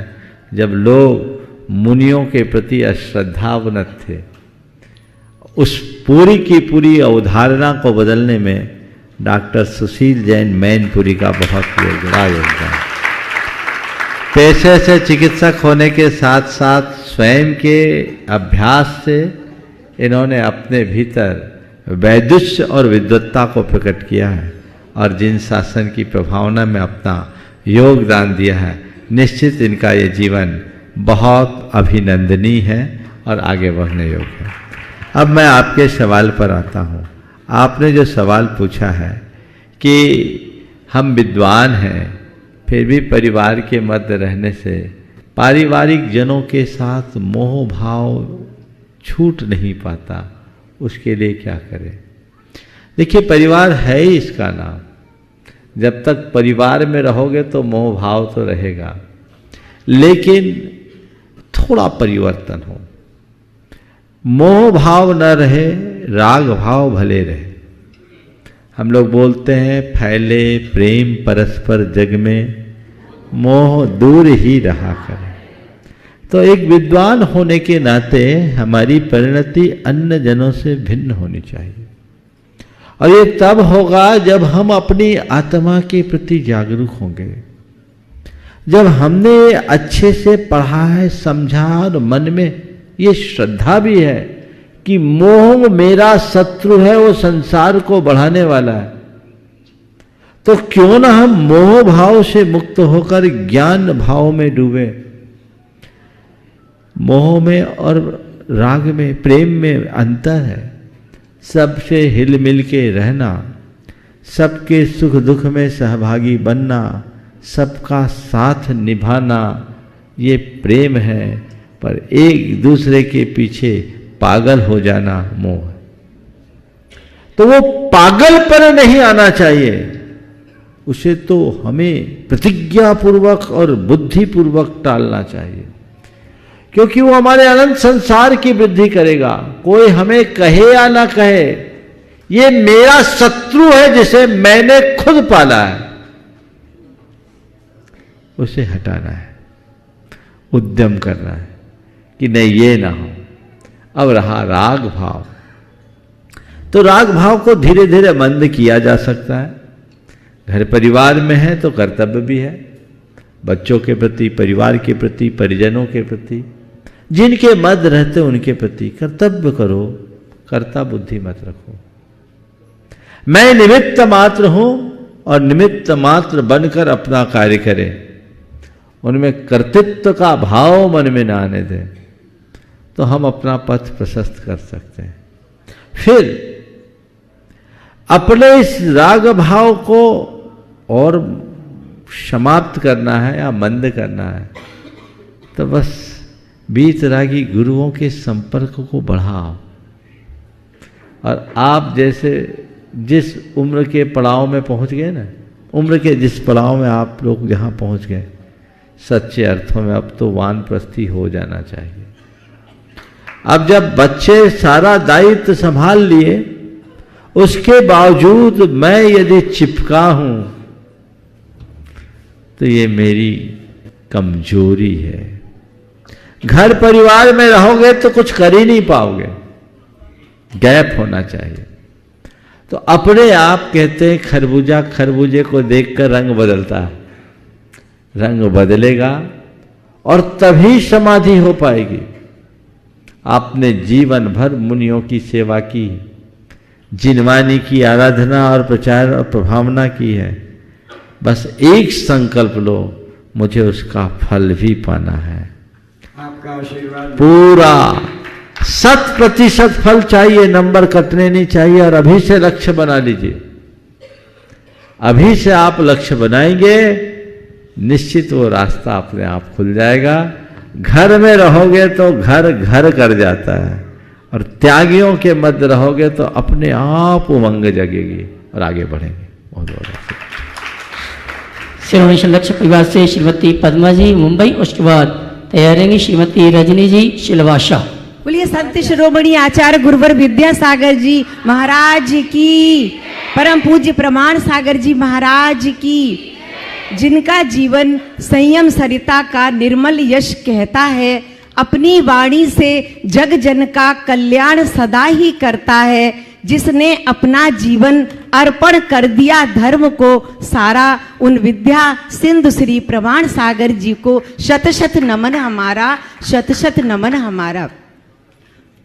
जब लोग मुनियों के प्रति अश्रद्धावनत थे। उस पूरी की पूरी अवधारणा को बदलने में डॉक्टर सुशील जैन मैनपुरी का बहुत बड़ा योगदान। पेशे से चिकित्सक होने के साथ साथ स्वयं के अभ्यास से इन्होंने अपने भीतर वैदुष्य और विद्वत्ता को प्रकट किया है और जिन शासन की प्रभावना में अपना योगदान दिया है। निश्चित इनका ये जीवन बहुत अभिनंदनीय है और आगे बढ़ने योग्य है। अब मैं आपके सवाल पर आता हूँ। आपने जो सवाल पूछा है कि हम विद्वान हैं फिर भी परिवार के मध्य रहने से पारिवारिक जनों के साथ मोह भाव छूट नहीं पाता, उसके लिए क्या करें? देखिए, परिवार है ही इसका नाम। जब तक परिवार में रहोगे तो मोह भाव तो रहेगा, लेकिन थोड़ा परिवर्तन हो। मोह भाव न रहे, राग भाव भले रहे। हम लोग बोलते हैं फैले प्रेम परस्पर जग में, मोह दूर ही रहा करे। तो एक विद्वान होने के नाते हमारी परिणति अन्य जनों से भिन्न होनी चाहिए और ये तब होगा जब हम अपनी आत्मा के प्रति जागरूक होंगे, जब हमने अच्छे से पढ़ा है, समझा और मन में ये श्रद्धा भी है कि मोह मेरा शत्रु है, वो संसार को बढ़ाने वाला है, तो क्यों ना हम मोह भाव से मुक्त होकर ज्ञान भाव में डूबे। मोह में और राग में, प्रेम में अंतर है। सबसे हिल मिल के रहना, सबके सुख दुख में सहभागी बनना, सबका साथ निभाना, ये प्रेम है। पर एक दूसरे के पीछे पागल हो जाना मोह है। तो वो पागलपन नहीं आना चाहिए, उसे तो हमें प्रतिज्ञापूर्वक और बुद्धिपूर्वक टालना चाहिए, क्योंकि वो हमारे अनंत संसार की वृद्धि करेगा। कोई हमें कहे या ना कहे, ये मेरा शत्रु है जिसे मैंने खुद पाला है, उसे हटाना है, उद्यम करना है कि नहीं ये ना हो। अब रहा राग भाव, तो राग भाव को धीरे धीरे मंद किया जा सकता है। घर परिवार में है तो कर्तव्य भी है, बच्चों के प्रति, परिवार के प्रति, परिजनों के प्रति, जिनके मद रहते उनके प्रति कर्तव्य करो, कर्ता बुद्धि मत रखो। मैं निमित्त मात्र हूं और निमित्त मात्र बनकर अपना कार्य करें, उनमें कर्तृत्व का भाव मन में ना आने दें, तो हम अपना पथ प्रशस्त कर सकते हैं। फिर अपने इस राग भाव को और समाप्त करना है या मंद करना है, तो बस बीतरागी गुरुओं के संपर्क को बढ़ाओ। और आप जैसे जिस उम्र के पड़ाव में पहुंच गए ना, उम्र के जिस पड़ाव में आप लोग जहां पहुंच गए, सच्चे अर्थों में अब तो वानप्रस्थी हो जाना चाहिए। अब जब बच्चे सारा दायित्व संभाल लिए, उसके बावजूद मैं यदि चिपका हूं तो ये मेरी कमजोरी है। घर परिवार में रहोगे तो कुछ कर ही नहीं पाओगे, गैप होना चाहिए। तो अपने आप कहते हैं खरबूजा खरबूजे को देखकर रंग बदलता है, रंग बदलेगा और तभी समाधि हो पाएगी। आपने जीवन भर मुनियों की सेवा की, जिनवानी की आराधना और प्रचार और प्रभावना की है, बस एक संकल्प लो, मुझे उसका फल भी पाना है। आपका आशीर्वाद पूरा 100% फल चाहिए, नंबर कटने नहीं चाहिए। और अभी से लक्ष्य बना लीजिए, अभी से आप लक्ष्य बनाएंगे, निश्चित वो रास्ता अपने आप खुल जाएगा। घर में रहोगे तो घर घर कर जाता है, और त्यागियों के मध्य रहोगे तो अपने आप उमंग जगेगी और आगे बढ़ेंगे। बहुत बहुत शिरोमणि लक्ष्य परिवार से श्रीमती पद्मा जी मुंबई, उसके बाद तैयार रहेंगी श्रीमती रजनी जी सिलवासा। बोलिए संत शिरोमणि आचार्य गुरुवर विद्यासागर जी महाराज की, परम पूज्य प्रमाण सागर जी महाराज की, जिनका जीवन संयम सरिता का निर्मल यश कहता है, अपनी वाणी से जग जन का कल्याण सदा ही करता है, जिसने अपना जीवन अर्पण कर दिया धर्म को सारा, उन विद्या सिंधु श्री प्रमाण सागर जी को शत शत नमन हमारा, शत शत नमन हमारा।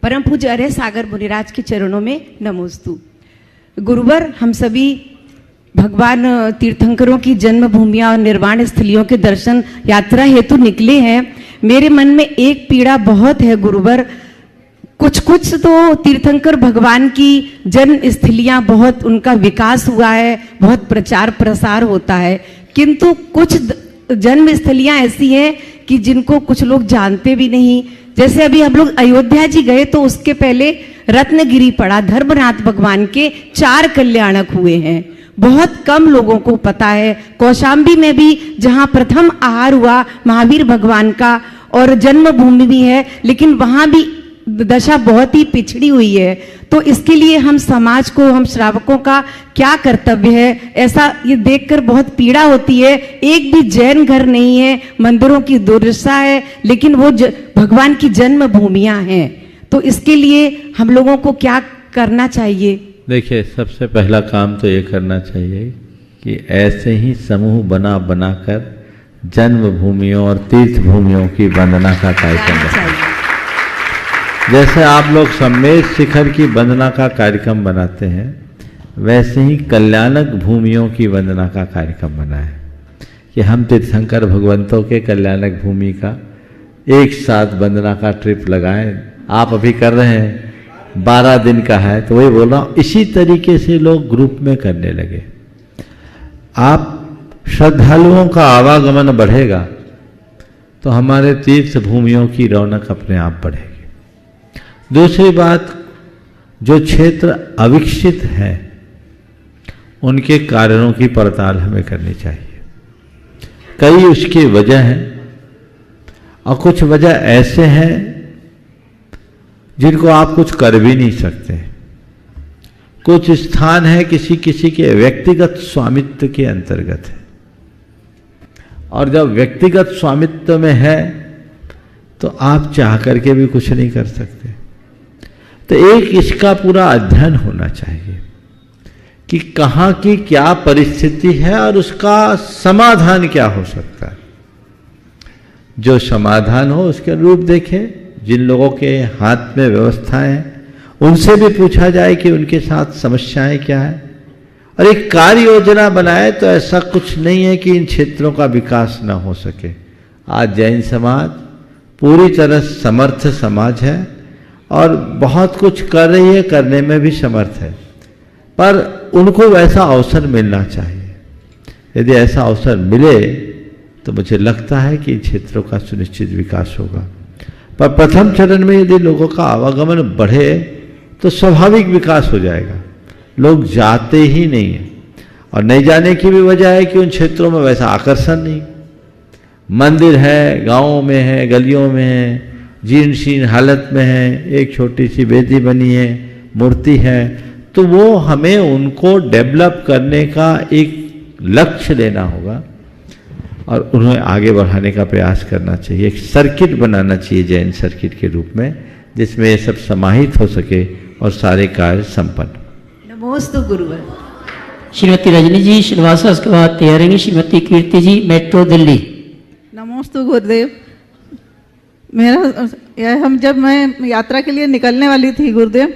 परम पूज्य अरे सागर मुनिराज के चरणों में नमोस्तु। गुरुवर, हम सभी भगवान तीर्थंकरों की जन्मभूमियां और निर्वाण स्थलियों के दर्शन यात्रा हेतु निकले हैं। मेरे मन में एक पीड़ा बहुत है गुरुवर, कुछ तो तीर्थंकर भगवान की जन्म स्थलियां बहुत उनका विकास हुआ है, बहुत प्रचार प्रसार होता है, किंतु कुछ जन्म स्थलियां ऐसी हैं कि जिनको कुछ लोग जानते भी नहीं। जैसे अभी हम लोग अयोध्या जी गए तो उसके पहले रत्नगिरी पड़ा, धर्मनाथ भगवान के 4 कल्याणक हुए हैं, बहुत कम लोगों को पता है। कौशाम्बी में भी जहां प्रथम आहार हुआ महावीर भगवान का और जन्मभूमि भी है, लेकिन वहां भी दशा बहुत ही पिछड़ी हुई है। तो इसके लिए हम समाज को, हम श्रावकों का क्या कर्तव्य है, ऐसा ये देखकर बहुत पीड़ा होती है। एक भी जैन घर नहीं है, मंदिरों की दुर्दशा है, लेकिन वो भगवान की जन्मभूमियां हैं। तो इसके लिए हम लोगों को क्या करना चाहिए? देखिए, सबसे पहला काम तो ये करना चाहिए कि ऐसे ही समूह बनाकर जन्मभूमियों और तीर्थ भूमियों की वंदना का कार्यक्रम रखें। जैसे आप लोग सम्मेद शिखर की वंदना का कार्यक्रम बनाते हैं, वैसे ही कल्याणक भूमियों की वंदना का कार्यक्रम बनाएं कि हम तीर्थंकर भगवंतों के कल्याणक भूमि का एक साथ वंदना का ट्रिप लगाएं। आप अभी कर रहे हैं, 12 दिन का है, तो वही बोल रहा हूँ, इसी तरीके से लोग ग्रुप में करने लगे। आप श्रद्धालुओं का आवागमन बढ़ेगा तो हमारे तीर्थ भूमियों की रौनक अपने आप बढ़ेगी। दूसरी बात, जो क्षेत्र अविकसित है उनके कारणों की पड़ताल हमें करनी चाहिए। कई उसकी वजह हैं और कुछ वजह ऐसे हैं जिनको आप कुछ कर भी नहीं सकते। कुछ स्थान है किसी किसी के व्यक्तिगत स्वामित्व के अंतर्गत है, और जब व्यक्तिगत स्वामित्व में है तो आप चाह करके भी कुछ नहीं कर सकते। तो एक इसका पूरा अध्ययन होना चाहिए कि कहाँ की क्या परिस्थिति है और उसका समाधान क्या हो सकता है। जो समाधान हो उसके अनुरूप देखें। जिन लोगों के हाथ में व्यवस्थाएं हैं उनसे भी पूछा जाए कि उनके साथ समस्याएं क्या है, और एक कार्य योजना बनाए। तो ऐसा कुछ नहीं है कि इन क्षेत्रों का विकास ना हो सके। आज जैन समाज पूरी तरह समर्थ समाज है और बहुत कुछ कर रही है, करने में भी समर्थ है, पर उनको वैसा अवसर मिलना चाहिए। यदि ऐसा अवसर मिले तो मुझे लगता है कि इन क्षेत्रों का सुनिश्चित विकास होगा। पर प्रथम चरण में यदि लोगों का आवागमन बढ़े तो स्वाभाविक विकास हो जाएगा। लोग जाते ही नहीं हैं, और नहीं जाने की भी वजह है कि उन क्षेत्रों में वैसा आकर्षण नहीं। मंदिर है, गांवों में है, गलियों में है, जीर्ण शीर्ण हालत में है, एक छोटी सी वेदी बनी है, मूर्ति है, तो वो हमें उनको डेवलप करने का एक लक्ष्य लेना होगा और उन्हें आगे बढ़ाने का प्रयास करना चाहिए। एक सर्किट बनाना चाहिए जैन सर्किट के रूप में, जिसमें ये सब समाहित हो सके और सारे कार्य संपन्न। नमोस्तु गुरुवर। श्रीमती रजनी जी श्रीवासा, उसके बाद तैयारेंगे श्रीमती कीर्ति जी, मेट्रो दिल्ली। नमोस्तु गुरुदेव। जब मैं यात्रा के लिए निकलने वाली थी गुरुदेव,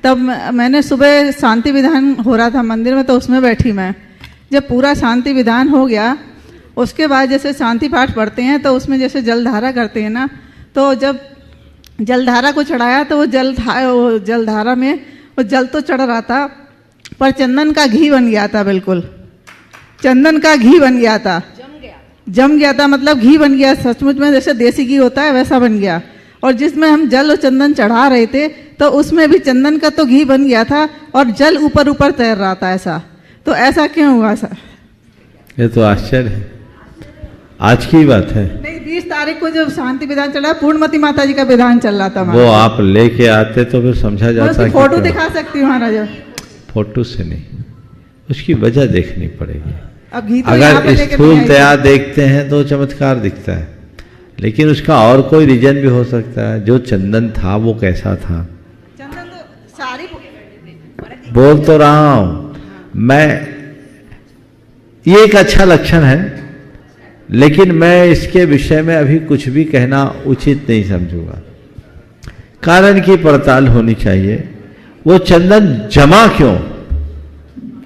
तब मैंने सुबह शांति विधान हो रहा था मंदिर में, तो उसमें बैठी मैं। जब पूरा शांति विधान हो गया उसके बाद जैसे शांति पाठ पढ़ते हैं तो उसमें जैसे जलधारा करते हैं ना, तो जब जलधारा को चढ़ाया तो वो जलधारा में वो जल तो चढ़ रहा था पर चंदन का घी बन गया था। बिल्कुल चंदन का घी बन गया था, जम गया था, मतलब घी बन गया सचमुच में, जैसे देसी घी होता है वैसा बन गया। और जिसमें हम जल और चंदन चढ़ा रहे थे तो उसमें भी चंदन का तो घी बन गया था और जल ऊपर ऊपर तैर रहा था। ऐसा तो ऐसा क्यों हुआ सर? ये तो आश्चर्य है, आज की बात है। नहीं, 20 तारीख को जब शांति विधान चला, पूर्णमती माता जी का विधान चल रहा था। वो आप लेके आते तो फिर समझा जाता। फोटो दिखा सकती हूँ महाराज। फोटो से नहीं, उसकी वजह देखनी पड़ेगी। अब घी तो अगर स्थूलतया देखते हैं तो चमत्कार दिखता है, लेकिन उसका और कोई रीजन भी हो सकता है। जो चंदन था वो कैसा था? चंदन तो सारी बोल तो रहा हूं मैं, ये एक अच्छा लक्षण है, लेकिन मैं इसके विषय में अभी कुछ भी कहना उचित नहीं समझूंगा। कारण की पड़ताल होनी चाहिए। वो चंदन जमा क्यों,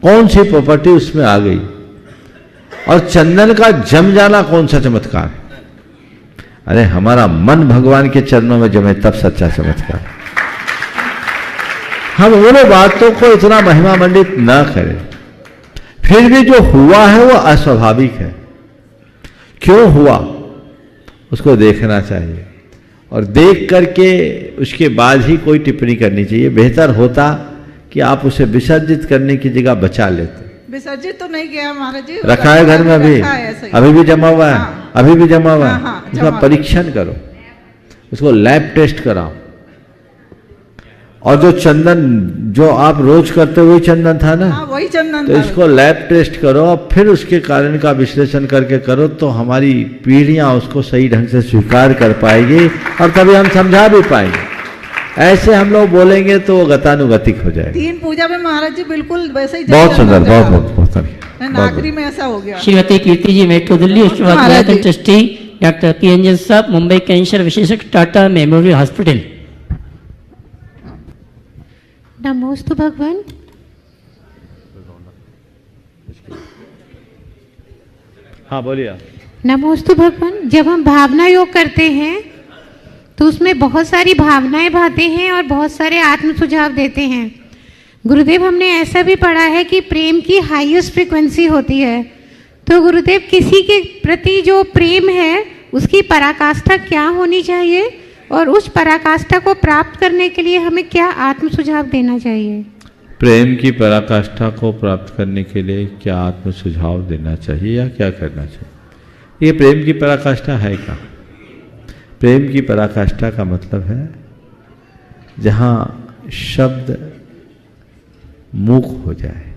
कौन सी प्रॉपर्टी उसमें आ गई, और चंदन का जम जाना कौन सा चमत्कार है? अरे हमारा मन भगवान के चरणों में जमे तब सच्चा चमत्कार। हम उन बातों को इतना महिमा मंडित न करें। फिर भी जो हुआ है वो अस्वाभाविक है। क्यों हुआ उसको देखना चाहिए, और देख करके उसके बाद ही कोई टिप्पणी करनी चाहिए। बेहतर होता कि आप उसे विसर्जित करने की जगह बचा लेते। विसर्जित तो नहीं किया महाराज जी, रखा है घर में, अभी भी जमा हुआ है। हाँ, अभी भी जमा हुआ है। उसका परीक्षण करो, उसको लैब टेस्ट कराओ। और जो चंदन जो आप रोज करते वही चंदन था ना? हाँ, वही चंदन तो था। इसको लैब टेस्ट करो और फिर उसके कारण का विश्लेषण करके करो, तो हमारी पीढ़ियां उसको सही ढंग से स्वीकार कर पाएगी और तभी हम समझा भी पाएंगे। ऐसे हम लोग बोलेंगे तो वो गतानुगतिक हो जाएगा। 3 पूजा में महाराज जी बिल्कुल वैसे ही। बहुत सुंदर, बहुत आखिरी में ऐसा हो गया। श्रीमती कीर्ति जी, मेट्रो दिल्ली। उसके बाद ट्रस्टी डॉक्टर पी एन साहब, मुंबई कैंसर विशेषज्ञ, टाटा मेमोरियल हॉस्पिटल। नमोस्तु भगवान। हाँ बोलिए। नमोस्तु भगवान। जब हम भावना योग करते हैं तो उसमें बहुत सारी भावनाएं भाते हैं और बहुत सारे आत्म सुझाव देते हैं। गुरुदेव, हमने ऐसा भी पढ़ा है कि प्रेम की हाईएस्ट फ्रीक्वेंसी होती है। तो गुरुदेव, किसी के प्रति जो प्रेम है उसकी पराकाष्ठा क्या होनी चाहिए और उस पराकाष्ठा को प्राप्त करने के लिए हमें क्या आत्म सुझाव देना चाहिए? प्रेम की पराकाष्ठा को प्राप्त करने के लिए क्या आत्म सुझाव देना चाहिए या क्या करना चाहिए? ये प्रेम की पराकाष्ठा है क्या? प्रेम की पराकाष्ठा का मतलब है जहाँ शब्द मूक हो जाए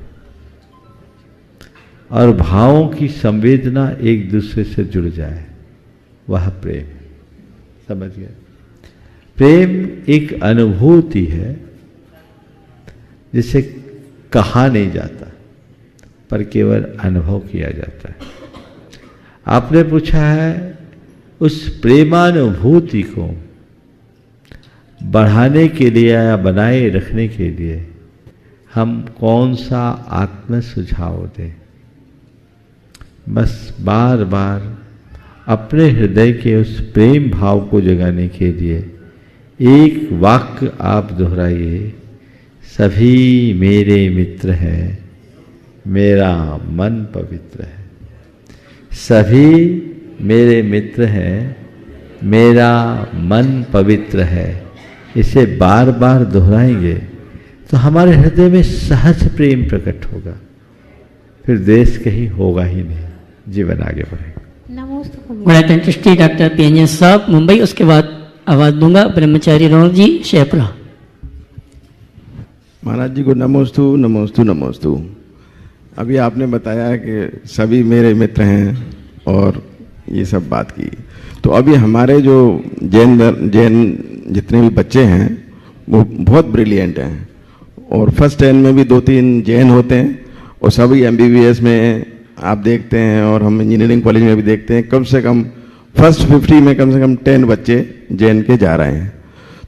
और भावों की संवेदना एक दूसरे से जुड़ जाए, वह प्रेम। समझ गए? प्रेम एक अनुभूति है जिसे कहा नहीं जाता पर केवल अनुभव किया जाता है। आपने पूछा है उस प्रेमानुभूति को बढ़ाने के लिए या बनाए रखने के लिए हम कौन सा आत्म सुझाव दें। बस बार बार अपने हृदय के उस प्रेम भाव को जगाने के लिए एक वाक्य आप दोहराइए, सभी मेरे मित्र हैं, मेरा मन पवित्र है। सभी मेरे मित्र हैं, मेरा मन पवित्र है। इसे बार बार दोहराएंगे तो हमारे हृदय में सहज प्रेम प्रकट होगा, फिर देश कहीं होगा ही नहीं, जीवन आगे बढ़ेगा। बड़ा कंट्री डॉक्टर पीएनएन साहब मुंबई, उसके बाद आवाज दूंगा ब्रह्मचारी रोहन जी शेपरा। महाराज जी को नमोस्तु नमोस्तु नमोस्तु। अभी आपने बताया कि सभी मेरे मित्र हैं और ये सब बात की, तो अभी हमारे जो जैन जितने भी बच्चे हैं वो बहुत ब्रिलियंट हैं और फर्स्ट 10 में भी 2-3 जैन होते हैं और सभी एमबीबीएस में आप देखते हैं और हम इंजीनियरिंग कॉलेज में भी देखते हैं, कम से कम फर्स्ट 50 में कम से कम 10 बच्चे जैन के जा रहे हैं।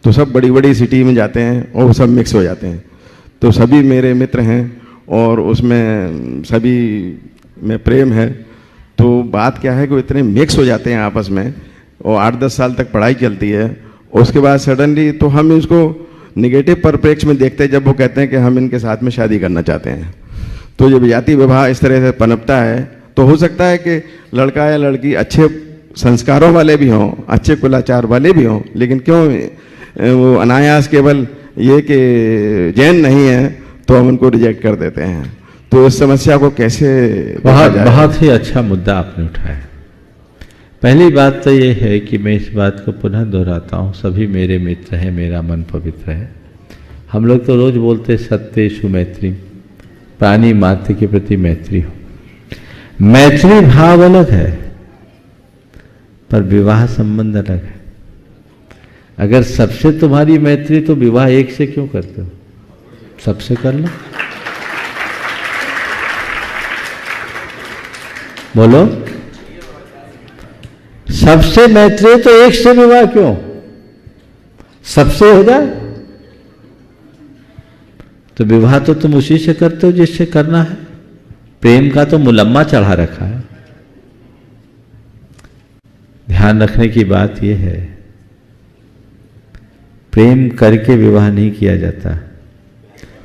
तो सब बड़ी बड़ी सिटी में जाते हैं और सब मिक्स हो जाते हैं। तो सभी मेरे मित्र हैं और उसमें सभी में प्रेम है। तो बात क्या है कि वो इतने मिक्स हो जाते हैं आपस में और 8-10 साल तक पढ़ाई चलती है, उसके बाद सडनली तो हम इसको निगेटिव परिप्रेक्ष्य में देखते हैं जब वो कहते हैं कि हम इनके साथ में शादी करना चाहते हैं। तो जब जाति विवाह इस तरह से पनपता है तो हो सकता है कि लड़का या लड़की अच्छे संस्कारों वाले भी हों, अच्छे कुलाचार वाले भी हों, लेकिन क्यों वो अनायास केवल ये कि जैन नहीं है तो हम उनको रिजेक्ट कर देते हैं। तो इस समस्या को कैसे बहुत ही अच्छा मुद्दा आपने उठाया। पहली बात तो ये है कि मैं इस बात को पुनः दोहराता हूँ, सभी मेरे मित्र हैं, मेरा मन पवित्र है। हम लोग तो रोज बोलते सत्येषु मैत्री, प्राणी मात्र के प्रति मैत्री हो। मैत्री भाव अलग है पर विवाह संबंध अलग है। अगर सबसे तुम्हारी मैत्री तो विवाह एक से क्यों करते हो, सबसे कर लो। बोलो, सबसे मैत्री तो एक से विवाह क्यों, सबसे हो जाए। तो विवाह तो तुम उसी से करते हो जिससे करना है। प्रेम का तो मुलम्मा चढ़ा रखा है। ध्यान रखने की बात यह है, प्रेम करके विवाह नहीं किया जाता,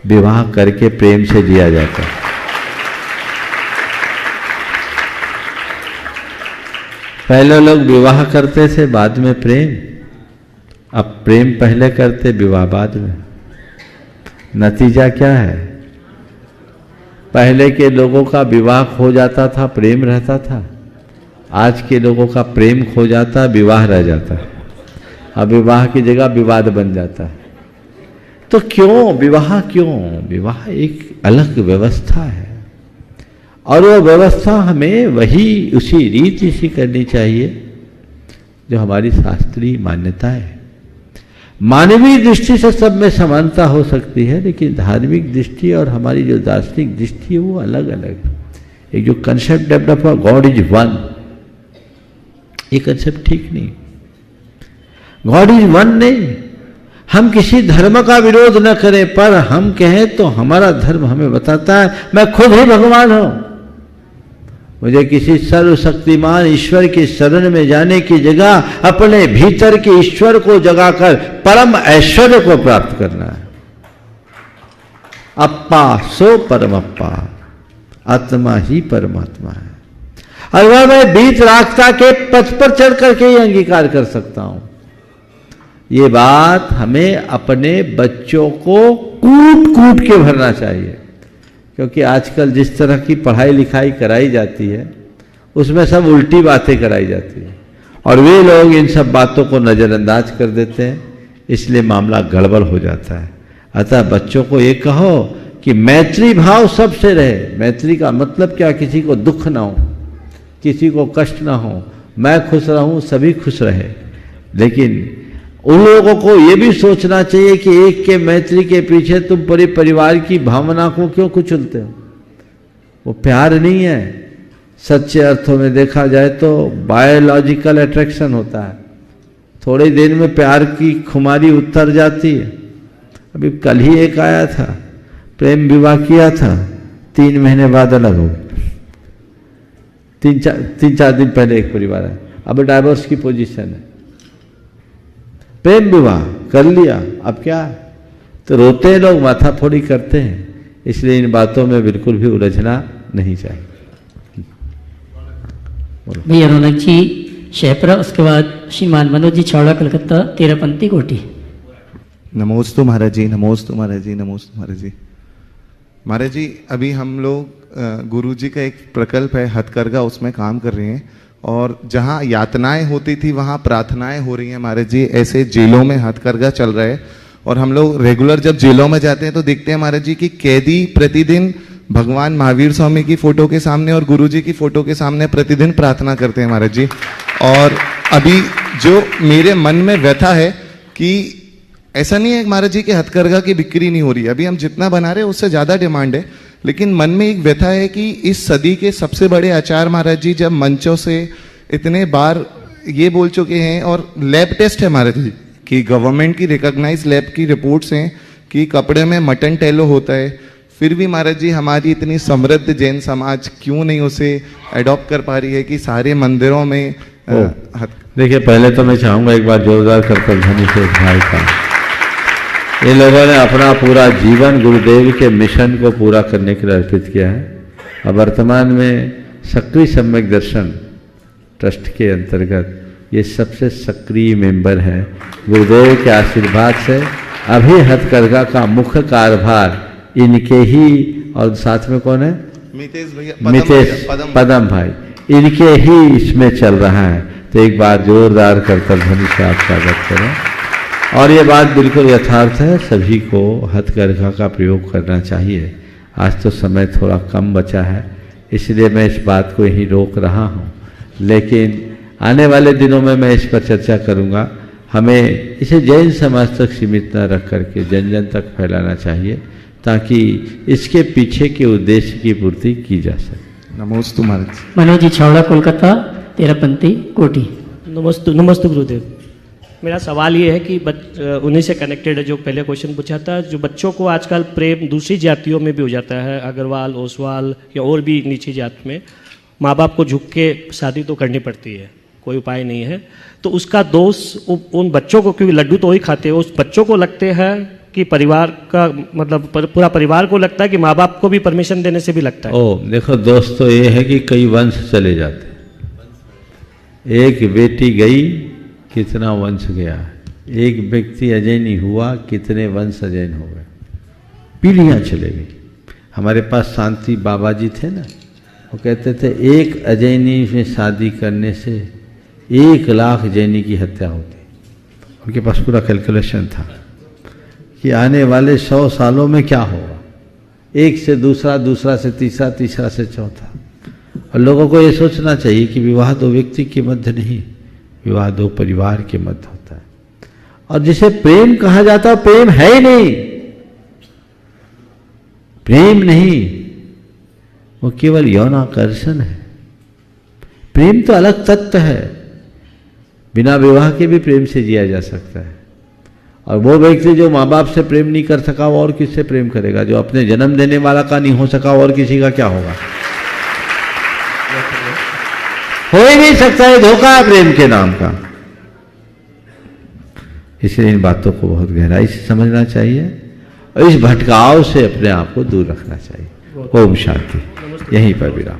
विवाह करके प्रेम से जिया जाता है। पहले लोग विवाह करते थे, बाद में प्रेम। अब प्रेम पहले करते, विवाह बाद में। नतीजा क्या है? पहले के लोगों का विवाह खो जाता था, प्रेम रहता था। आज के लोगों का प्रेम खो जाता, विवाह रह जाता। अब विवाह की जगह विवाद बन जाता है। तो क्यों विवाह, क्यों विवाह एक अलग व्यवस्था है और वो व्यवस्था हमें वही उसी रीति से करनी चाहिए जो हमारी शास्त्रीय मान्यता है। मानवीय दृष्टि से सब में समानता हो सकती है, लेकिन धार्मिक दृष्टि और हमारी जो दार्शनिक दृष्टि है वो अलग अलग है। एक जो कंसेप्ट डेवलप हुआ गॉड इज वन, ये कंसेप्ट ठीक नहीं। गॉड इज वन नहीं, हम किसी धर्म का विरोध न करें, पर हम कहें तो हमारा धर्म हमें बताता है मैं खुद ही भगवान हूं। मुझे किसी सर्वशक्तिमान ईश्वर की शरण में जाने की जगह अपने भीतर के ईश्वर को जगाकर परम ऐश्वर्य को प्राप्त करना है। अप्पा सो परमप्पा, आत्मा ही परमात्मा है। और वह मैं बीत रास्ता के पथ पर चढ़ करके ही अंगीकार कर सकता हूं। ये बात हमें अपने बच्चों को कूट कूट के भरना चाहिए, क्योंकि आजकल जिस तरह की पढ़ाई लिखाई कराई जाती है उसमें सब उल्टी बातें कराई जाती है और वे लोग इन सब बातों को नज़रअंदाज कर देते हैं, इसलिए मामला गड़बड़ हो जाता है। अतः बच्चों को ये कहो कि मैत्री भाव सबसे रहे। मैत्री का मतलब क्या? किसी को दुख ना हो, किसी को कष्ट ना हो, मैं खुश रहूं, सभी खुश रहे। लेकिन उन लोगों को ये भी सोचना चाहिए कि एक के मैत्री के पीछे तुम पूरे परिवार की भावना को क्यों कुचलते हो? वो प्यार नहीं है। सच्चे अर्थों में देखा जाए तो बायोलॉजिकल अट्रैक्शन होता है, थोड़ी देर में प्यार की खुमारी उतर जाती है। अभी कल ही एक आया था, प्रेम विवाह किया था, 3 महीने बाद अलग हो गए। 3-4 दिन पहले एक परिवार है, अब डाइवोर्स की पोजीशन है। प्रेम विवाह कर लिया, अब क्या? तो रोते हैं लोग, माथा फोड़ी करते हैं। इसलिए इन बातों में बिल्कुल भी उलझना नहीं चाहिए। भैया रौनक जी शेपरा, उसके बाद श्रीमान मनोज जी छावड़ा कलकत्ता, तेरापंथी कोटी। नमोस्तु महाराज जी, नमोस्तु महाराज जी, नमोस्तु महाराज जी। महाराज जी अभी हम लोग गुरु जी का एक प्रकल्प है हथकरघा, उसमें काम कर रहे हैं और जहाँ यातनाएं होती थी वहाँ प्रार्थनाएं हो रही हैं महाराज जी। ऐसे जेलों में हथकरघा चल रहा है और हम लोग रेगुलर जब जेलों में जाते हैं तो देखते हैं महाराज जी कि कैदी प्रतिदिन भगवान महावीर स्वामी की फोटो के सामने और गुरु जी की फोटो के सामने प्रतिदिन प्रार्थना करते हैं महाराज जी। और अभी जो मेरे मन में व्यथा है कि ऐसा नहीं है महाराज जी कि हथकरघा की बिक्री नहीं हो रही है, अभी हम जितना बना रहे हैं उससे ज़्यादा डिमांड है, लेकिन मन में एक व्यथा है कि इस सदी के सबसे बड़े आचार्य महाराज जी जब मंचों से इतने बार ये बोल चुके हैं और लैब टेस्ट है महाराज जी कि गवर्नमेंट की रिकॉग्नाइज लैब की रिपोर्ट्स हैं कि कपड़े में मटन टेलो होता है, फिर भी महाराज जी हमारी इतनी समृद्ध जैन समाज क्यों नहीं उसे अडॉप्ट कर पा रही है कि सारे मंदिरों में देखिए, पहले तो मैं चाहूँगा एक बार जोरदार करकर ध्वनि से भाई का। ये लोगों ने अपना पूरा जीवन गुरुदेव के मिशन को पूरा करने के लिए अर्पित किया है और वर्तमान में सक्रिय सम्यक दर्शन ट्रस्ट के अंतर्गत ये सबसे सक्रिय मेंबर है। गुरुदेव के आशीर्वाद से अभी हथकरघा का मुख्य कार्यभार इनके ही, और साथ में कौन है? मितेश भैया, मितेश पदम भाई, इनके ही इसमें चल रहा है। तो एक बार जोरदार करकर ध्वनि से आप स्वागत करें। और ये बात बिल्कुल यथार्थ है, सभी को हथकरघा का प्रयोग करना चाहिए। आज तो समय थोड़ा कम बचा है, इसलिए मैं इस बात को यहीं रोक रहा हूँ, लेकिन आने वाले दिनों में मैं इस पर चर्चा करूँगा। हमें इसे जैन समाज तक सीमित न रख करके जन जन तक फैलाना चाहिए, ताकि इसके पीछे के उद्देश्य की पूर्ति की जा सके। नमोस्तु महाराज। मनोज जी छावड़ा कोलकाता, तेरापंथी कोटी। नमस्ते गुरुदेव। मेरा सवाल ये है कि उन्हीं से कनेक्टेड है जो पहले क्वेश्चन पूछा था, जो बच्चों को आजकल प्रेम दूसरी जातियों में भी हो जाता है, अग्रवाल, ओसवाल या और भी नीची जात में, माँ बाप को झुक के शादी तो करनी पड़ती है, कोई उपाय नहीं है, तो उसका दोष उन बच्चों को, क्योंकि लड्डू तो वही खाते हैं, उस बच्चों को लगते हैं कि परिवार का मतलब पूरा परिवार को लगता है कि माँ बाप को भी परमिशन देने से भी लगता है। ओ देखो दोस्त, तो ये है कि कई वंश चले जाते। एक बेटी गई, कितना वंश गया। एक व्यक्ति अजय नहीं हुआ, कितने वंश अजय हो गए, पीढ़ियाँ चले गई। हमारे पास शांति बाबा जी थे ना, वो कहते थे एक अजैनी में शादी करने से 1 लाख जैनी की हत्या होती। उनके पास पूरा कैलकुलेशन था कि आने वाले 100 सालों में क्या होगा, एक से दूसरा, दूसरा से तीसरा, तीसरा से चौथा। और लोगों को ये सोचना चाहिए कि विवाह 2 व्यक्ति के मध्य नहीं, विवाह 2 परिवार के मध्य होता है। और जिसे प्रेम कहा जाता है, प्रेम है ही नहीं, प्रेम नहीं, वो केवल यौनाकर्षण है। प्रेम तो अलग तत्व है, बिना विवाह के भी प्रेम से जिया जा सकता है। और वो व्यक्ति जो माँ बाप से प्रेम नहीं कर सका वो और किससे प्रेम करेगा? जो अपने जन्म देने वाला का नहीं हो सका और किसी का क्या होगा? हो ही नहीं सकता है, धोखा है प्रेम के नाम का। इसलिए इन बातों को बहुत गहराई से समझना चाहिए और इस भटकाव से अपने आप को दूर रखना चाहिए। ओम शांति। यहीं पर विराम।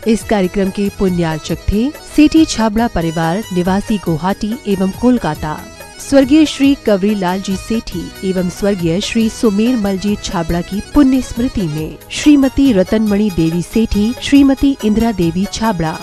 इस कार्यक्रम के पुण्यार्चक थे सेठी छाबड़ा परिवार निवासी गुवाहाटी एवं कोलकाता, स्वर्गीय श्री कवरी लाल जी सेठी एवं स्वर्गीय श्री सुमेर मल जी छाबड़ा की पुण्य स्मृति में Shrimati Ratanmani Devi Sethi, Shrimati Indira Devi Chhabra.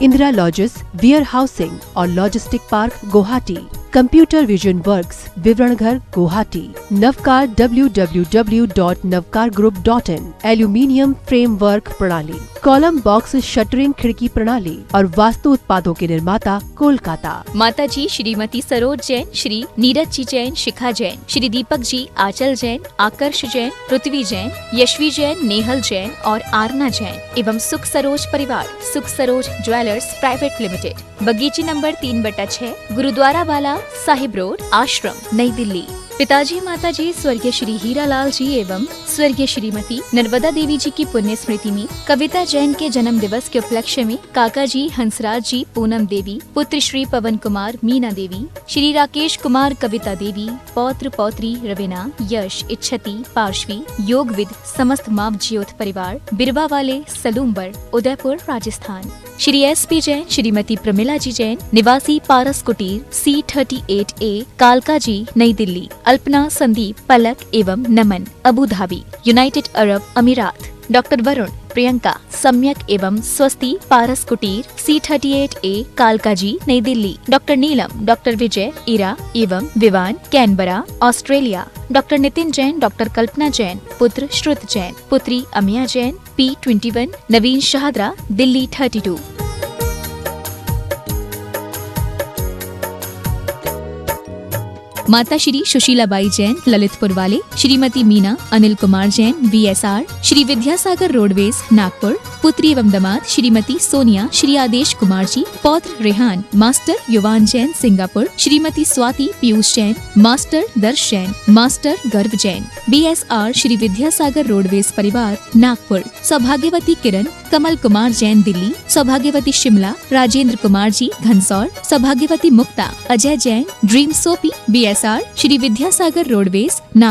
Indira lodges, warehousing और logistic park Guwahati, computer vision works, Vivaran Ghar Guwahati, Navkar www.navkargroup.in, aluminium framework प्रणाली, कॉलम बॉक्स शटरिंग खिड़की प्रणाली और वास्तु उत्पादों के निर्माता कोलकाता। माताजी श्रीमती सरोज जैन, श्री नीरज जी जैन, शिखा जैन, श्री दीपक जी आचल जैन, आकर्ष जैन, पृथ्वी जैन, यशवी जैन, नेहल जैन और आरना जैन एवं सुख सरोज परिवार, सुख सरोज ज्वेलर्स प्राइवेट लिमिटेड, बगीची नंबर 3/6, गुरुद्वारा वाला साहिब रोड, आश्रम, नई दिल्ली। पिताजी माताजी स्वर्गीय श्री हीरालाल जी एवं स्वर्गीय श्रीमती नर्मदा देवी जी की पुण्य स्मृति में कविता जैन के जन्म दिवस के उपलक्ष्य में काका जी हंसराज जी, पूनम देवी, पुत्र श्री पवन कुमार, मीना देवी, श्री राकेश कुमार, कविता देवी, पौत्र पौत्री रवीना, यश, इच्छति, पार्श्वी, योगविद, समस्त माव ज्योत परिवार, बिरवा वाले, सलूम्बर, उदयपुर, राजस्थान। श्री SP जैन, श्रीमती प्रमिला जी जैन, निवासी पारस कुटीर, C38A, कालका जी, नई दिल्ली। अल्पना, संदीप, पलक एवं नमन, अबू धाबी, यूनाइटेड अरब अमीरात। डॉक्टर वरुण, प्रियंका, सम्यक एवं स्वस्ति, पारस कुटीर, C38A, कालका जी, नई दिल्ली। डॉक्टर नीलम, डॉक्टर विजय, इरा एवं Vivaan, Canberra, Australia. Doctor Nitin Jain, doctor Kalpana Jain, पुत्र श्रुत जैन, पुत्री अमिया जैन, P21, नवीन शाहदरा, दिल्ली 32। माता श्री सुशीलाबाई जैन, ललितपुर वाले, श्रीमती मीना, अनिल कुमार जैन, VSR, श्री विद्यासागर रोडवेज, नागपुर। पुत्री एवं दामाद श्रीमती सोनिया, श्री आदेश कुमार जी, पौत्र रेहान, मास्टर युवान जैन, सिंगापुर। श्रीमती स्वाति पीयूष जैन, मास्टर दर्श जैन, मास्टर गर्व जैन, BSR, श्री विद्यासागर रोडवेज परिवार, नागपुर। सौभाग्यवती किरण, कमल कुमार जैन, दिल्ली। सौभाग्यवती शिमला, राजेंद्र कुमार जी, घनसौर। सौभाग्यवती मुक्ता, अजय जैन, ड्रीम सोपी, BSR, श्री विद्यासागर रोडवेज, नागपुर।